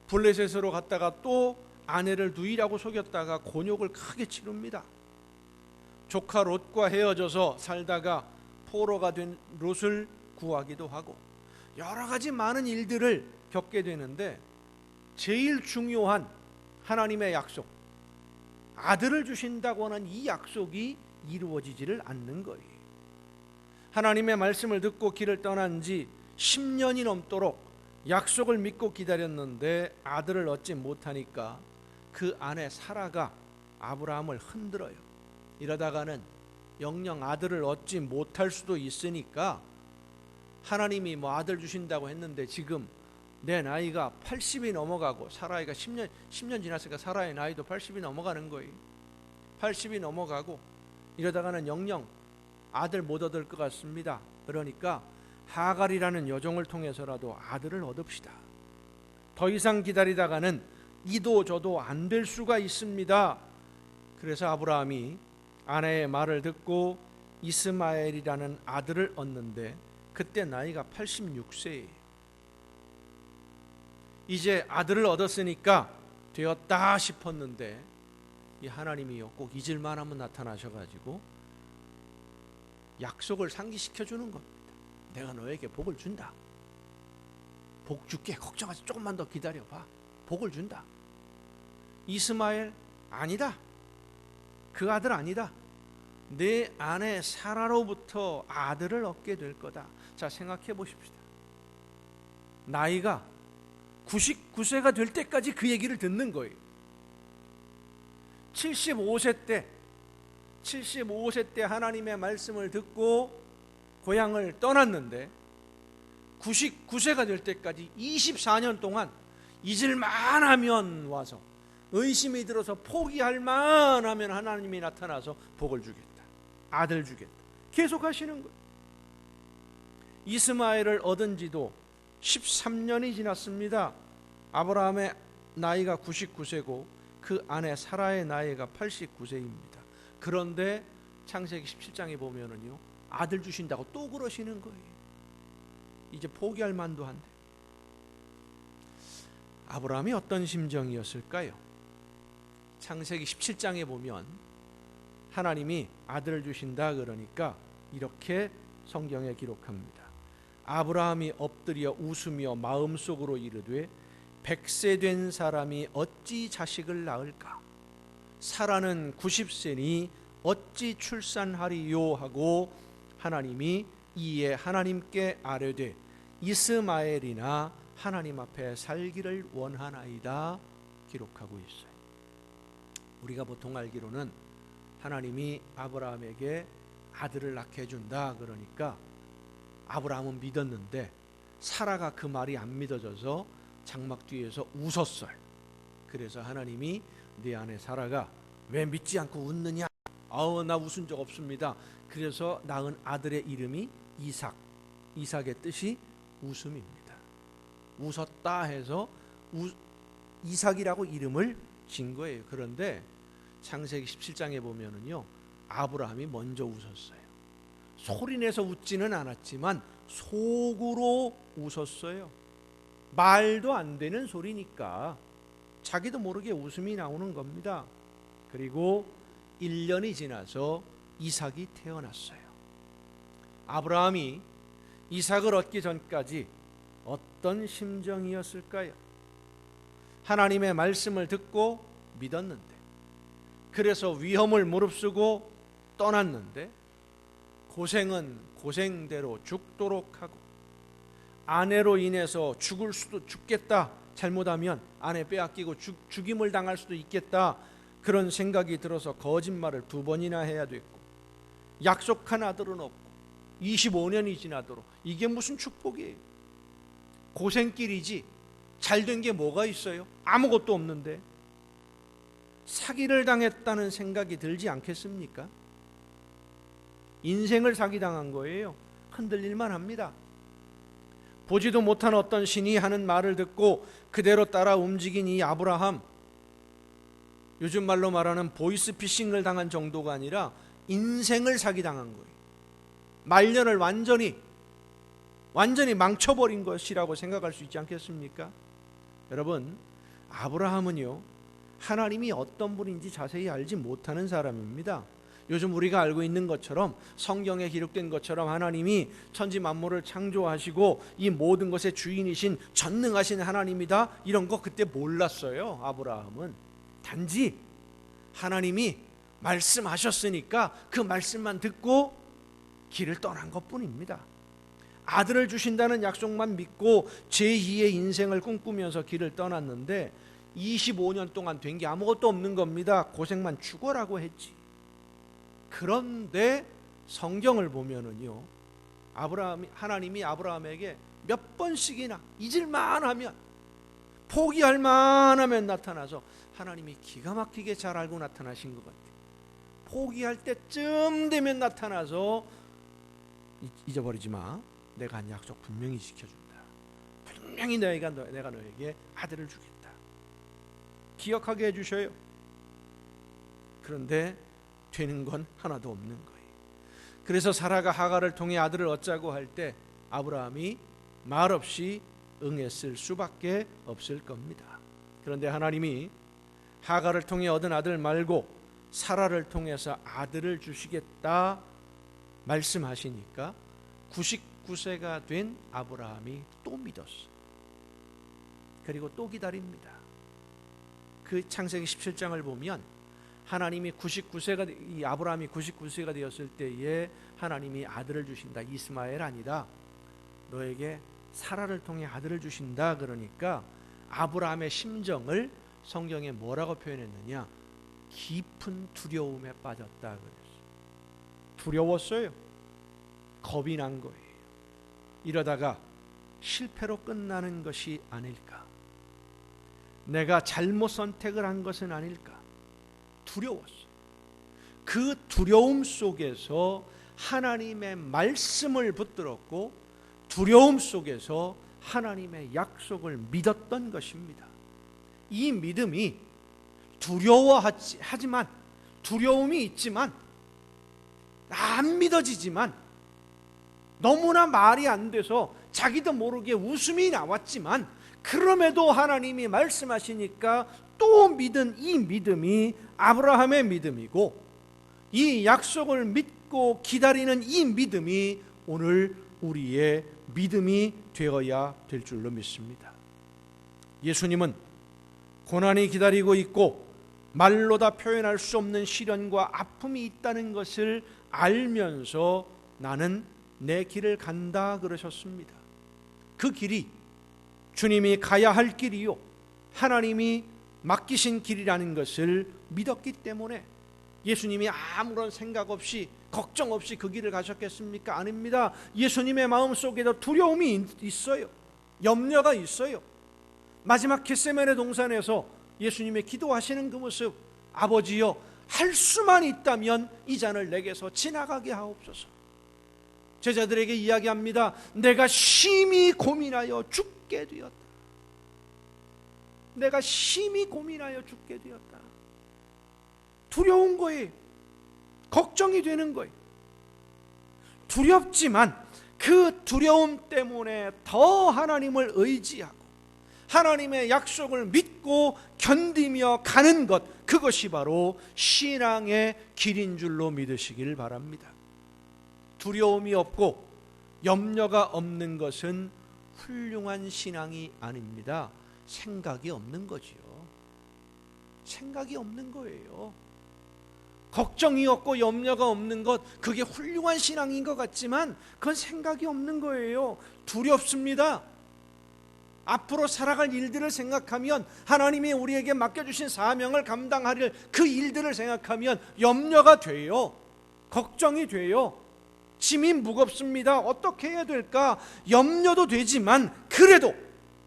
블레셋으로 갔다가 또 아내를 누이라고 속였다가 곤욕을 크게 치릅니다. 조카 롯과 헤어져서 살다가 포로가 된 롯을 구하기도 하고 여러 가지 많은 일들을 겪게 되는데 제일 중요한 하나님의 약속, 아들을 주신다고 하는 이 약속이 이루어지지를 않는 거예요. 하나님의 말씀을 듣고 길을 떠난 지 10년이 넘도록 약속을 믿고 기다렸는데 아들을 얻지 못하니까 그 아내 사라가 아브라함을 흔들어요. 이러다가는 영영 아들을 얻지 못할 수도 있으니까 하나님이 아들 주신다고 했는데 지금 내 나이가 80이 넘어가고 사라이가 10년 지났으니까 사라의 나이도 80이 넘어가는 거예요. 80이 넘어가고 이러다가는 영영 아들 못 얻을 것 같습니다. 그러니까 하갈이라는 여종을 통해서라도 아들을 얻읍시다. 더 이상 기다리다가는 이도 저도 안 될 수가 있습니다. 그래서 아브라함이 아내의 말을 듣고 이스마엘이라는 아들을 얻는데 그때 나이가 86세예요. 이제 아들을 얻었으니까 되었다 싶었는데 이 하나님이 꼭 잊을만 하면 나타나셔가지고 약속을 상기시켜 주는 겁니다. 내가 너에게 복을 준다. 복 줄게. 걱정하지. 조금만 더 기다려봐. 복을 준다. 이스마엘 아니다. 그 아들 아니다. 내 아내 사라로부터 아들을 얻게 될 거다. 자, 생각해 보십시다. 나이가 99세가 될 때까지 그 얘기를 듣는 거예요. 75세 때 하나님의 말씀을 듣고 고향을 떠났는데 99세가 될 때까지 24년 동안 잊을만 하면 와서 의심이 들어서 포기할 만하면 하나님이 나타나서 복을 주겠다. 아들 주겠다. 계속 하시는 거예요. 이스마엘을 얻은 지도 13년이 지났습니다. 아브라함의 나이가 99세고 그 아내 사라의 나이가 89세입니다. 그런데 창세기 17장에 보면은요, 아들 주신다고 또 그러시는 거예요. 이제 포기할 만도 한데. 아브라함이 어떤 심정이었을까요? 창세기 17장에 보면 하나님이 아들을 주신다 그러니까 이렇게 성경에 기록합니다. 아브라함이 엎드려 웃으며 마음속으로 이르되 100세 된 사람이 어찌 자식을 낳을까? 사라는 90세니 어찌 출산하리요? 하고 하나님이 이에 하나님께 아뢰되 이스마엘이나 하나님 앞에 살기를 원하나이다 기록하고 있어요. 우리가 보통 알기로는 하나님이 아브라함에게 아들을 낳게 해준다 그러니까 아브라함은 믿었는데 사라가 그 말이 안 믿어져서 장막 뒤에서 웃었어요. 그래서 하나님이 네 아내 사라가 왜 믿지 않고 웃느냐? 나 웃은 적 없습니다. 그래서 낳은 아들의 이름이 이삭. 이삭의 뜻이 웃음입니다. 웃었다 해서 이삭이라고 이름을 진 거예요. 그런데 창세기 17장에 보면은요, 아브라함이 먼저 웃었어요. 소리내서 웃지는 않았지만 속으로 웃었어요. 말도 안 되는 소리니까 자기도 모르게 웃음이 나오는 겁니다. 그리고 1년이 지나서 이삭이 태어났어요. 아브라함이 이삭을 얻기 전까지 어떤 심정이었을까요? 하나님의 말씀을 듣고 믿었는데, 그래서 위험을 무릅쓰고 떠났는데 고생은 고생대로 죽도록 하고, 아내로 인해서 죽을 수도 죽겠다, 잘못하면 아내 빼앗기고 죽임을 당할 수도 있겠다, 그런 생각이 들어서 거짓말을 2번이나 해야 됐고, 약속한 아들은 없고 25년이 지나도록, 이게 무슨 축복이에요? 고생길이지 잘된 게 뭐가 있어요? 아무것도 없는데. 사기를 당했다는 생각이 들지 않겠습니까? 인생을 사기당한 거예요. 흔들릴만 합니다. 보지도 못한 어떤 신이 하는 말을 듣고 그대로 따라 움직인 이 아브라함, 요즘 말로 말하는 보이스피싱을 당한 정도가 아니라 인생을 사기당한 거예요. 말년을 완전히 망쳐버린 것이라고 생각할 수 있지 않겠습니까? 여러분, 아브라함은요, 하나님이 어떤 분인지 자세히 알지 못하는 사람입니다. 요즘 우리가 알고 있는 것처럼, 성경에 기록된 것처럼 하나님이 천지 만물을 창조하시고 이 모든 것의 주인이신 전능하신 하나님이다, 이런 거 그때 몰랐어요. 아브라함은 단지 하나님이 말씀하셨으니까 그 말씀만 듣고 길을 떠난 것뿐입니다. 아들을 주신다는 약속만 믿고 제2의 인생을 꿈꾸면서 길을 떠났는데 25년 동안 된 게 아무것도 없는 겁니다. 고생만 죽어라고 했지. 그런데 성경을 보면은요, 하나님이 아브라함에게 몇 번씩이나 잊을만 하면, 포기할 만하면 나타나서 하나님이 기가 막히게 잘 알고 나타나신 것 같아요. 포기할 때쯤 되면 나타나서 잊어버리지 마. 내가 한 약속 분명히 지켜준다. 분명히 내가 너에게 아들을 주겠다. 기억하게 해주셔요. 그런데 되는 건 하나도 없는 거예요. 그래서 사라가 하갈을 통해 아들을 얻자고 할 때 아브라함이 말없이 응했을 수밖에 없을 겁니다. 그런데 하나님이 하갈을 통해 얻은 아들 말고 사라를 통해서 아들을 주시겠다 말씀하시니까 99세가 된 아브라함이 또 믿었어. 그리고 또 기다립니다. 그 창세기 17장을 보면 하나님이 99세가 이 아브라함이 99세가 되었을 때에 하나님이 아들을 주신다. 이스마엘 아니다. 너에게 사라를 통해 아들을 주신다. 그러니까 아브라함의 심정을 성경에 뭐라고 표현했느냐? 깊은 두려움에 빠졌다 그랬어요. 두려웠어요. 겁이 난 거예요. 이러다가 실패로 끝나는 것이 아닐까? 내가 잘못 선택을 한 것은 아닐까? 두려웠어요. 그 두려움 속에서 하나님의 말씀을 붙들었고 두려움 속에서 하나님의 약속을 믿었던 것입니다. 이 믿음이 두려워하지만 두려움이 있지만 안 믿어지지만 너무나 말이 안 돼서 자기도 모르게 웃음이 나왔지만 그럼에도 하나님이 말씀하시니까 또 믿은 이 믿음이 아브라함의 믿음이고 이 약속을 믿고 기다리는 이 믿음이 오늘 우리의 믿음이 되어야 될 줄로 믿습니다. 예수님은 고난이 기다리고 있고 말로 다 표현할 수 없는 시련과 아픔이 있다는 것을 알면서 나는 내 길을 간다 그러셨습니다. 그 길이 주님이 가야 할 길이요 하나님이 맡기신 길이라는 것을 믿었기 때문에 예수님이 아무런 생각 없이 걱정 없이 그 길을 가셨겠습니까? 아닙니다. 예수님의 마음속에도 두려움이 있어요. 염려가 있어요. 마지막 겟세마네 동산에서 예수님의 기도하시는 그 모습, 아버지여 할 수만 있다면 이 잔을 내게서 지나가게 하옵소서. 제자들에게 이야기합니다. 내가 심히 고민하여 죽게 되었다. 내가 심히 고민하여 죽게 되었다. 두려운 거예요. 걱정이 되는 거예요. 두렵지만 그 두려움 때문에 더 하나님을 의지하고 하나님의 약속을 믿고 견디며 가는 것, 그것이 바로 신앙의 길인 줄로 믿으시길 바랍니다. 두려움이 없고 염려가 없는 것은 훌륭한 신앙이 아닙니다. 생각이 없는 거지요. 생각이 없는 거예요. 걱정이 없고 염려가 없는 것, 그게 훌륭한 신앙인 것 같지만 그건 생각이 없는 거예요. 두렵습니다. 앞으로 살아갈 일들을 생각하면, 하나님이 우리에게 맡겨주신 사명을 감당할 그 일들을 생각하면 염려가 돼요. 걱정이 돼요. 짐이 무겁습니다. 어떻게 해야 될까? 염려도 되지만 그래도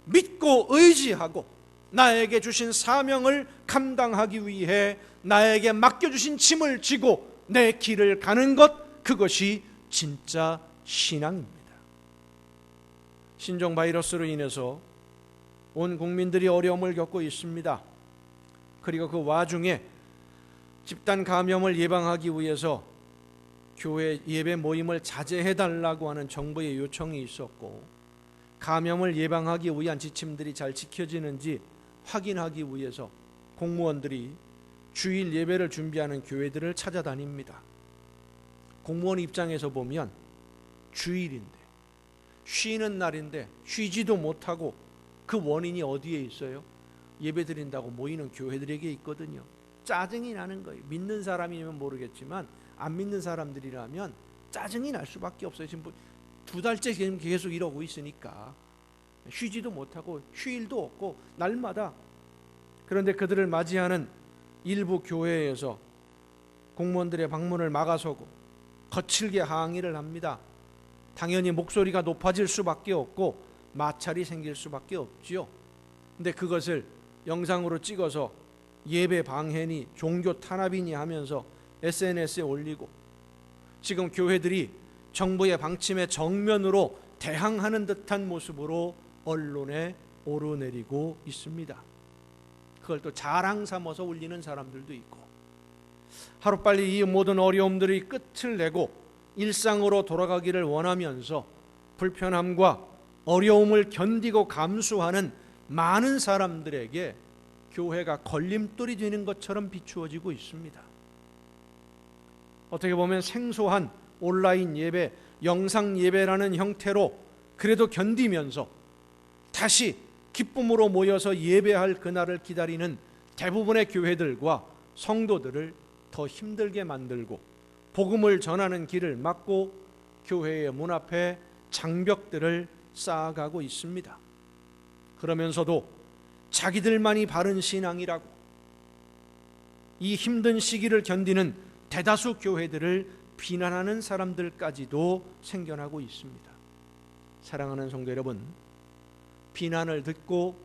믿고 의지하고 나에게 주신 사명을 감당하기 위해 나에게 맡겨주신 짐을 지고 내 길을 가는 것, 그것이 진짜 신앙입니다. 신종 바이러스로 인해서 온 국민들이 어려움을 겪고 있습니다. 그리고 그 와중에 집단 감염을 예방하기 위해서 교회 예배 모임을 자제해달라고 하는 정부의 요청이 있었고, 감염을 예방하기 위한 지침들이 잘 지켜지는지 확인하기 위해서 공무원들이 주일 예배를 준비하는 교회들을 찾아다닙니다. 공무원 입장에서 보면 주일인데, 쉬는 날인데 쉬지도 못하고 그 원인이 어디에 있어요? 예배 드린다고 모이는 교회들에게 있거든요. 짜증이 나는 거예요. 믿는 사람이면 모르겠지만 안 믿는 사람들이라면 짜증이 날 수밖에 없어요. 지금 2달째 계속 이러고 있으니까 쉬지도 못하고 휴일도 없고 날마다. 그런데 그들을 맞이하는 일부 교회에서 공무원들의 방문을 막아서고 거칠게 항의를 합니다. 당연히 목소리가 높아질 수밖에 없고 마찰이 생길 수밖에 없지요. 근데 그것을 영상으로 찍어서 예배 방해니 종교 탄압이니 하면서 SNS에 올리고, 지금 교회들이 정부의 방침에 정면으로 대항하는 듯한 모습으로 언론에 오르내리고 있습니다. 그걸 또 자랑 삼아서 올리는 사람들도 있고, 하루빨리 이 모든 어려움들이 끝을 내고 일상으로 돌아가기를 원하면서 불편함과 어려움을 견디고 감수하는 많은 사람들에게 교회가 걸림돌이 되는 것처럼 비추어지고 있습니다. 어떻게 보면 생소한 온라인 예배, 영상 예배라는 형태로 그래도 견디면서 다시 기쁨으로 모여서 예배할 그날을 기다리는 대부분의 교회들과 성도들을 더 힘들게 만들고 복음을 전하는 길을 막고 교회의 문 앞에 장벽들을 쌓아가고 있습니다. 그러면서도 자기들만이 바른 신앙이라고 이 힘든 시기를 견디는 대다수 교회들을 비난하는 사람들까지도 생겨나고 있습니다. 사랑하는 성도 여러분, 비난을 듣고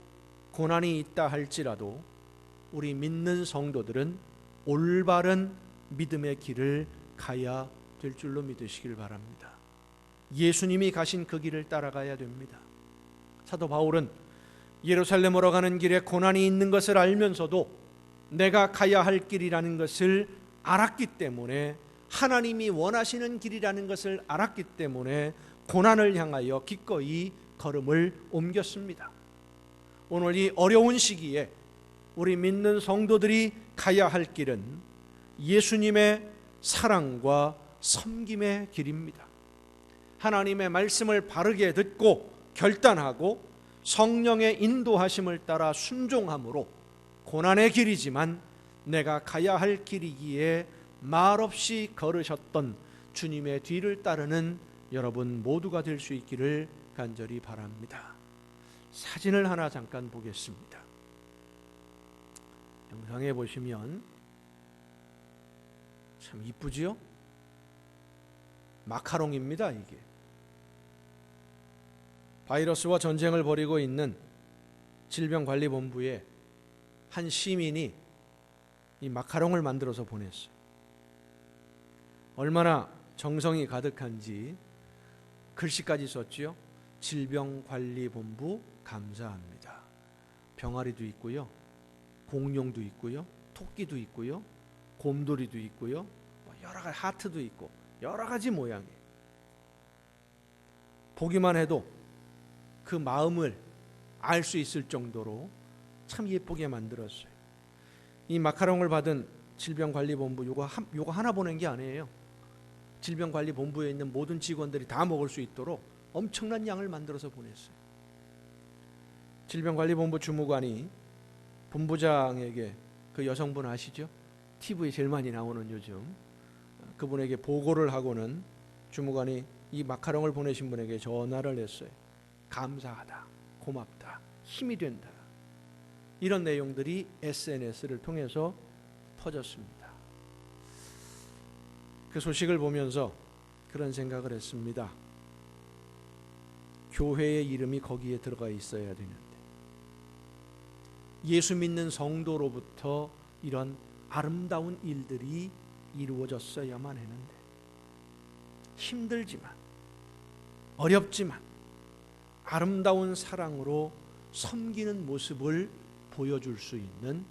고난이 있다 할지라도 우리 믿는 성도들은 올바른 믿음의 길을 가야 될 줄로 믿으시길 바랍니다. 예수님이 가신 그 길을 따라가야 됩니다. 사도 바울은 예루살렘으로 가는 길에 고난이 있는 것을 알면서도 내가 가야 할 길이라는 것을 알았기 때문에, 하나님이 원하시는 길이라는 것을 알았기 때문에 고난을 향하여 기꺼이 걸음을 옮겼습니다. 오늘 이 어려운 시기에 우리 믿는 성도들이 가야 할 길은 예수님의 사랑과 섬김의 길입니다. 하나님의 말씀을 바르게 듣고 결단하고 성령의 인도하심을 따라 순종함으로 고난의 길이지만 내가 가야 할 길이기에 말없이 걸으셨던 주님의 뒤를 따르는 여러분 모두가 될 수 있기를 간절히 바랍니다. 사진을 하나 잠깐 보겠습니다. 영상에 보시면 참 이쁘지요? 마카롱입니다. 이게 바이러스와 전쟁을 벌이고 있는 질병관리본부에 한 시민이 이 마카롱을 만들어서 보냈어요. 얼마나 정성이 가득한지 글씨까지 썼지요. 질병관리본부 감사합니다. 병아리도 있고요, 공룡도 있고요, 토끼도 있고요, 곰돌이도 있고요, 여러 가지 하트도 있고 여러 가지 모양이에요. 보기만 해도 그 마음을 알 수 있을 정도로 참 예쁘게 만들었어요. 이 마카롱을 받은 질병관리본부 요거 하나 보낸 게 아니에요. 질병관리본부에 있는 모든 직원들이 다 먹을 수 있도록 엄청난 양을 만들어서 보냈어요. 질병관리본부 주무관이 본부장에게, 그 여성분 아시죠? TV에 제일 많이 나오는 요즘, 그분에게 보고를 하고는 주무관이 이 마카롱을 보내신 분에게 전화를 했어요. 감사하다, 고맙다, 힘이 된다. 이런 내용들이 SNS를 통해서 퍼졌습니다. 그 소식을 보면서 그런 생각을 했습니다. 교회의 이름이 거기에 들어가 있어야 되는데, 예수 믿는 성도로부터 이런 아름다운 일들이 이루어졌어야만 했는데, 힘들지만 어렵지만 아름다운 사랑으로 섬기는 모습을 보여줄 수 있는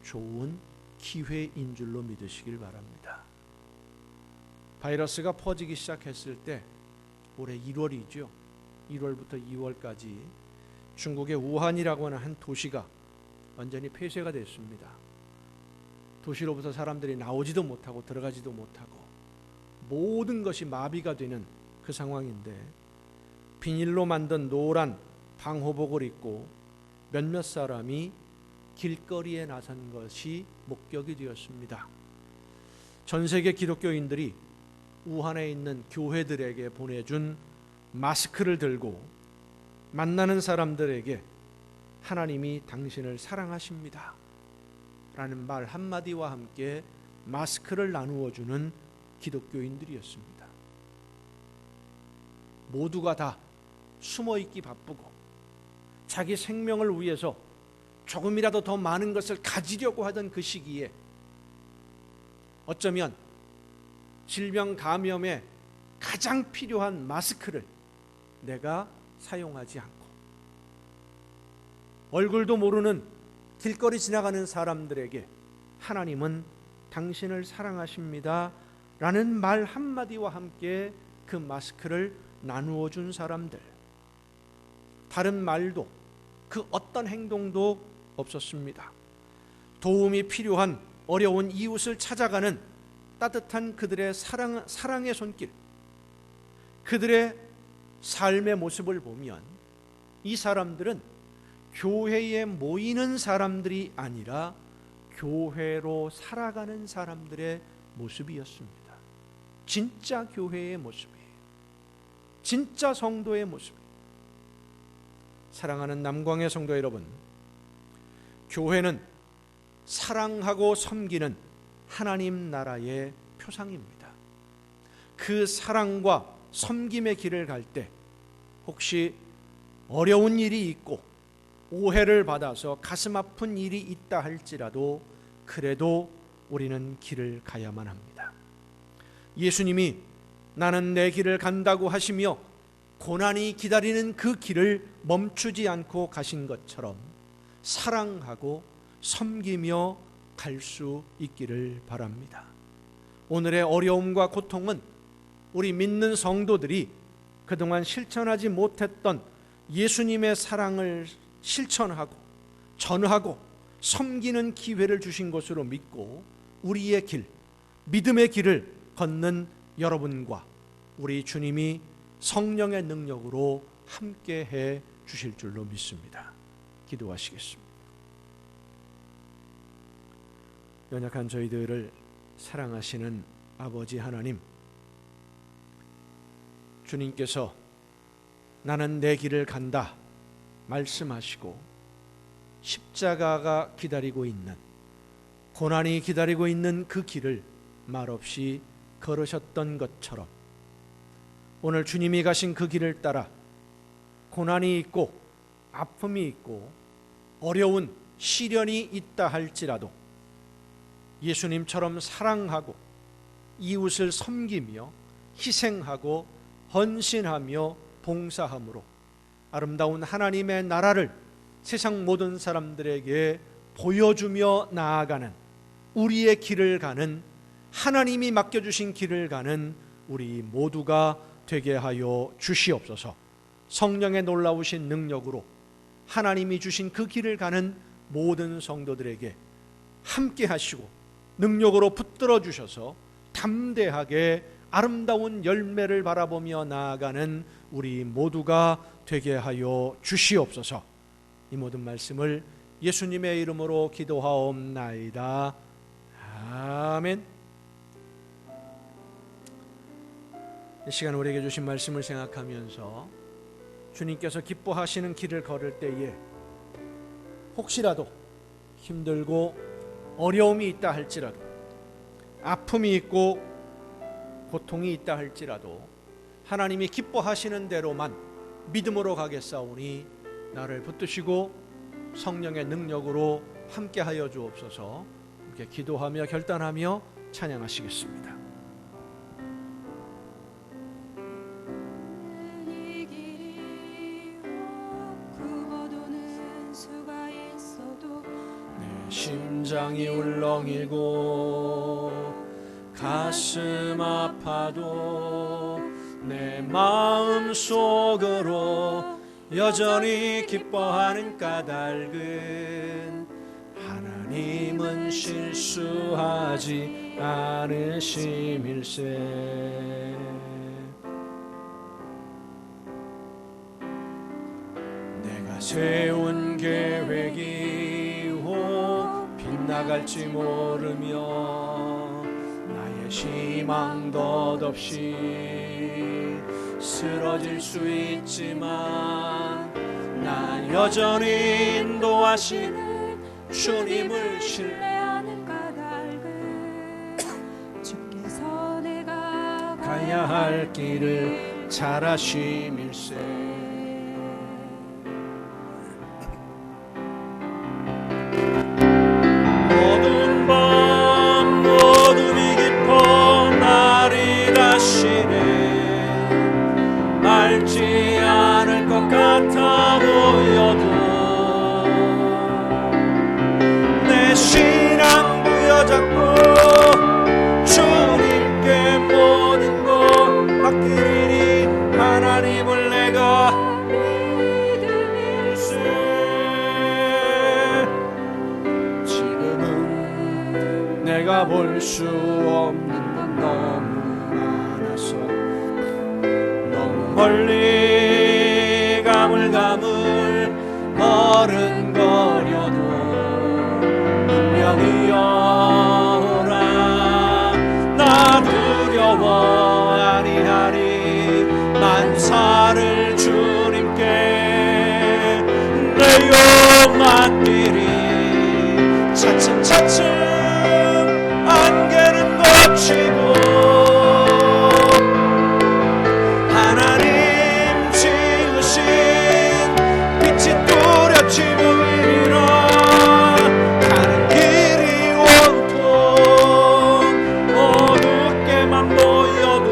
좋은 기회인 줄로 믿으시길 바랍니다. 바이러스가 퍼지기 시작했을 때 올해 1월이죠. 1월부터 2월까지 중국의 우한이라고 하는 한 도시가 완전히 폐쇄가 됐습니다. 도시로부터 사람들이 나오지도 못하고 들어가지도 못하고 모든 것이 마비가 되는 그 상황인데, 비닐로 만든 노란 방호복을 입고 몇몇 사람이 길거리에 나선 것이 목격이 되었습니다. 전 세계 기독교인들이 우한에 있는 교회들에게 보내준 마스크를 들고 만나는 사람들에게 하나님이 당신을 사랑하십니다 라는 말 한마디와 함께 마스크를 나누어 주는 기독교인들이었습니다. 모두가 다 숨어있기 바쁘고 자기 생명을 위해서 조금이라도 더 많은 것을 가지려고 하던 그 시기에 어쩌면 질병 감염에 가장 필요한 마스크를 내가 사용하지 않고 얼굴도 모르는 길거리 지나가는 사람들에게 하나님은 당신을 사랑하십니다 라는 말 한마디와 함께 그 마스크를 나누어 준 사람들, 다른 말도 그 어떤 행동도 없었습니다. 도움이 필요한 어려운 이웃을 찾아가는 따뜻한 그들의 사랑의 손길, 그들의 삶의 모습을 보면 이 사람들은 교회에 모이는 사람들이 아니라 교회로 살아가는 사람들의 모습이었습니다. 진짜 교회의 모습이에요. 진짜 성도의 모습이에요. 사랑하는 남광의 성도 여러분, 교회는 사랑하고 섬기는 하나님 나라의 표상입니다. 그 사랑과 섬김의 길을 갈 때 혹시 어려운 일이 있고 오해를 받아서 가슴 아픈 일이 있다 할지라도 그래도 우리는 길을 가야만 합니다. 예수님이 나는 내 길을 간다고 하시며 고난이 기다리는 그 길을 멈추지 않고 가신 것처럼 사랑하고 섬기며 갈 수 있기를 바랍니다. 오늘의 어려움과 고통은 우리 믿는 성도들이 그동안 실천하지 못했던 예수님의 사랑을 실천하고 전하고 섬기는 기회를 주신 것으로 믿고 우리의 길, 믿음의 길을 걷는 여러분과 우리 주님이 성령의 능력으로 함께해 주실 줄로 믿습니다. 기도하시겠습니다. 연약한 저희들을 사랑하시는 아버지 하나님, 주님께서 나는 내 길을 간다 말씀하시고 십자가가 기다리고 있는, 고난이 기다리고 있는 그 길을 말없이 걸으셨던 것처럼 오늘 주님이 가신 그 길을 따라 고난이 있고 아픔이 있고 어려운 시련이 있다 할지라도 예수님처럼 사랑하고 이웃을 섬기며 희생하고 헌신하며 봉사함으로 아름다운 하나님의 나라를 세상 모든 사람들에게 보여주며 나아가는 우리의 길을 가는, 하나님이 맡겨주신 길을 가는 우리 모두가 되게 하여 주시옵소서. 성령의 놀라우신 능력으로 하나님이 주신 그 길을 가는 모든 성도들에게 함께 하시고 능력으로 붙들어 주셔서 담대하게 아름다운 열매를 바라보며 나아가는 우리 모두가 되게 하여 주시옵소서. 이 모든 말씀을 예수님의 이름으로 기도하옵나이다. 아멘. 이 시간 우리에게 주신 말씀을 생각하면서 주님께서 기뻐하시는 길을 걸을 때에 혹시라도 힘들고 어려움이 있다 할지라도, 아픔이 있고 고통이 있다 할지라도 하나님이 기뻐하시는 대로만 믿음으로 가겠사오니 나를 붙드시고 성령의 능력으로 함께하여 주옵소서. 이렇게 기도하며 결단하며 찬양하시겠습니다. 내 심장이 울렁이고 가슴 아파도 내 마음 속으로 여전히 기뻐하는 까닭은 하나님은 실수하지 않으심일세. 내가 세운 계획이 빗나갈지 모르며 나의 희망 덧없이 쓰러질 수 있지만 난 여전히 인도하시는 주님을 신뢰하는 까닭은 주께서 내가 가야 할 길을 잘 아심일세. 어두운 밤 어둠이 깊어 날이 다시네. 알지 않을 것 같아 보여도 내 신앙 부여잡고 주님께 모든 것 맡기리니 하나님을 내가 믿음일세. 지금은 내가 볼 수 없는 건 너무 많아서 멀리 가물가물 어른거려도 분명히 맛들이 차츰차츰 안개는 걷히고 하나님 지으신 빛이 뚜렷이 보이리라. 가는 길이 온통 어둡게만 보여도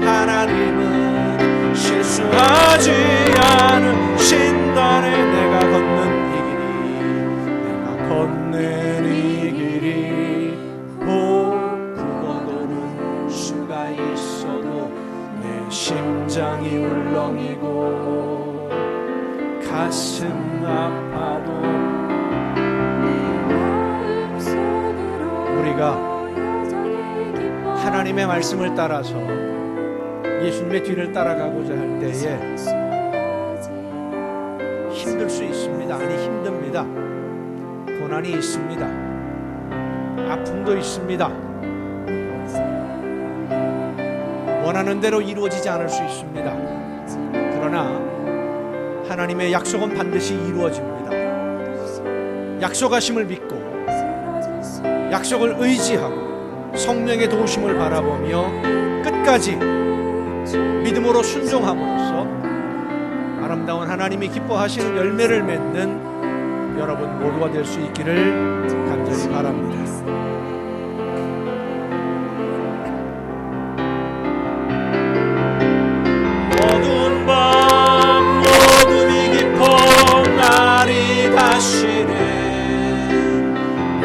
하나님은 실수하지 않은 신단에 내가 걷는 이 길이 내가 걷는 이 길이 굽어도는 수가 있어도 내 심장이 울렁이고 가슴 아파도 우리가 하나님의 말씀을 따라서 예수님의 뒤를 따라가고자 할 때에 힘들 수 있습니다. 아니 힘듭니다. 고난이 있습니다. 아픔도 있습니다. 원하는 대로 이루어지지 않을 수 있습니다. 그러나 하나님의 약속은 반드시 이루어집니다. 약속하심을 믿고 약속을 의지하고 성령의 도우심을 바라보며 끝까지 믿음으로 순종함으로써 아름다운 하나님이 기뻐하시는 열매를 맺는 여러분 모두가 될 수 있기를 간절히 바랍니다. 어두운 밤 어둠이 깊어 날이 다시는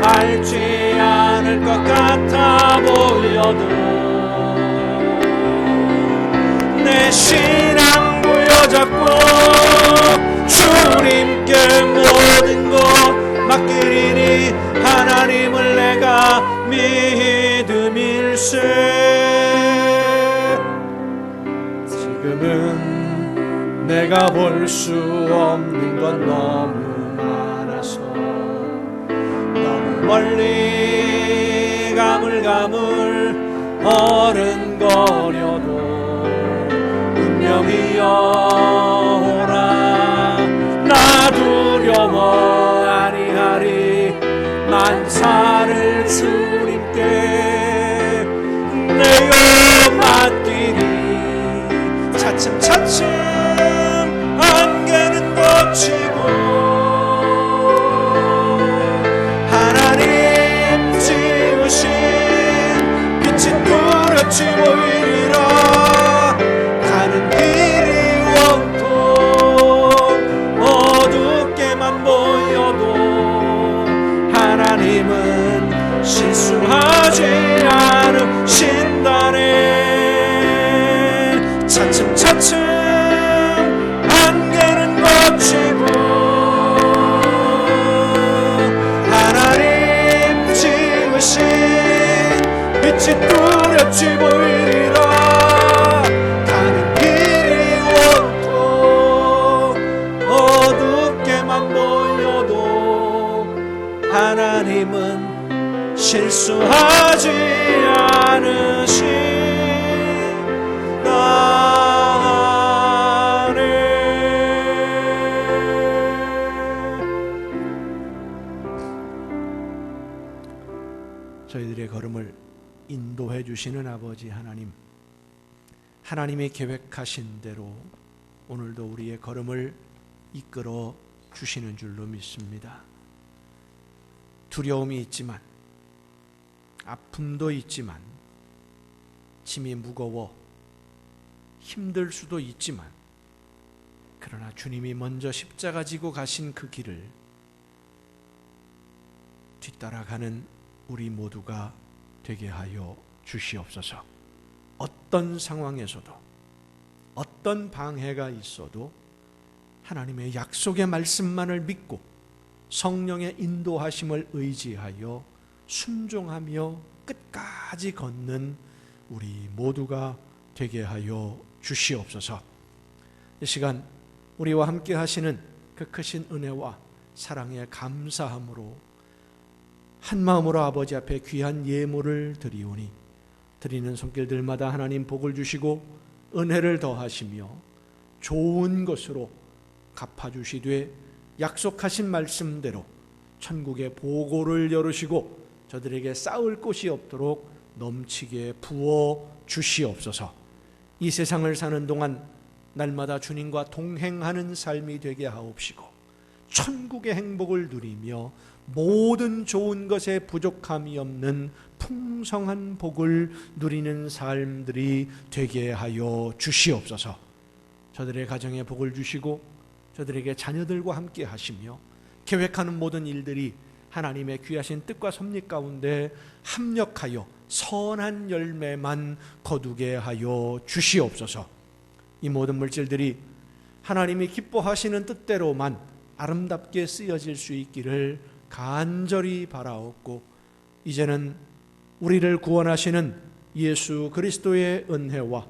맑지 않을 것 같아 보여도 내 신앙 부여잡고 주님께 모든 것 맡기리니 하나님을 내가 믿음일세. 지금은 내가 볼 수 없는 건 너무 많아서 너무 멀리 가물가물 어른거려도 운명이여 오라. 나 두려워 아니하리. 만사를 주님께 내어 맡기리. 차츰차츰 안개는 걷히고 하나님 지으신 빛이 뚜렷이 보이리라. 가는 길이 온통 어둡게만 보여도 하나님은 실수하지 않은 신단에 차츰차츰 안개는 걷히고 하나님 지으신 빛이 뚜렷이 보이리라. 가는 길이 온통 어둡게만 보여도 하나님은 실수하지 않으시나네. 저희들의 걸음을 인도해 주시는 아버지 하나님, 하나님의 계획하신 대로 오늘도 우리의 걸음을 이끌어 주시는 줄로 믿습니다. 두려움이 있지만, 아픔도 있지만, 짐이 무거워 힘들 수도 있지만, 그러나 주님이 먼저 십자가 지고 가신 그 길을 뒤따라가는 우리 모두가 되게 하여 주시옵소서. 어떤 상황에서도 어떤 방해가 있어도 하나님의 약속의 말씀만을 믿고 성령의 인도하심을 의지하여 순종하며 끝까지 걷는 우리 모두가 되게 하여 주시옵소서. 이 시간 우리와 함께 하시는 그 크신 은혜와 사랑에 감사함으로 한 마음으로 아버지 앞에 귀한 예물을 드리오니 드리는 손길들마다 하나님 복을 주시고 은혜를 더하시며 좋은 것으로 갚아주시되 약속하신 말씀대로 천국의 보고를 열으시고 저들에게 쌓을 곳이 없도록 넘치게 부어 주시옵소서. 이 세상을 사는 동안 날마다 주님과 동행하는 삶이 되게 하옵시고 천국의 행복을 누리며 모든 좋은 것에 부족함이 없는 풍성한 복을 누리는 삶들이 되게 하여 주시옵소서. 저들의 가정에 복을 주시고 저들에게 자녀들과 함께 하시며 계획하는 모든 일들이 하나님의 귀하신 뜻과 섭리 가운데 합력하여 선한 열매만 거두게 하여 주시옵소서. 이 모든 물질들이 하나님이 기뻐하시는 뜻대로만 아름답게 쓰여질 수 있기를 간절히 바라옵고, 이제는 우리를 구원하시는 예수 그리스도의 은혜와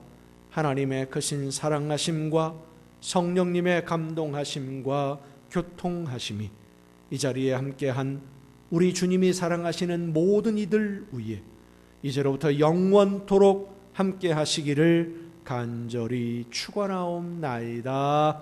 하나님의 크신 사랑하심과 성령님의 감동하심과 교통하심이 이 자리에 함께한 우리 주님이 사랑하시는 모든 이들 위에 이제로부터 영원토록 함께 하시기를 간절히 축원하옵나이다.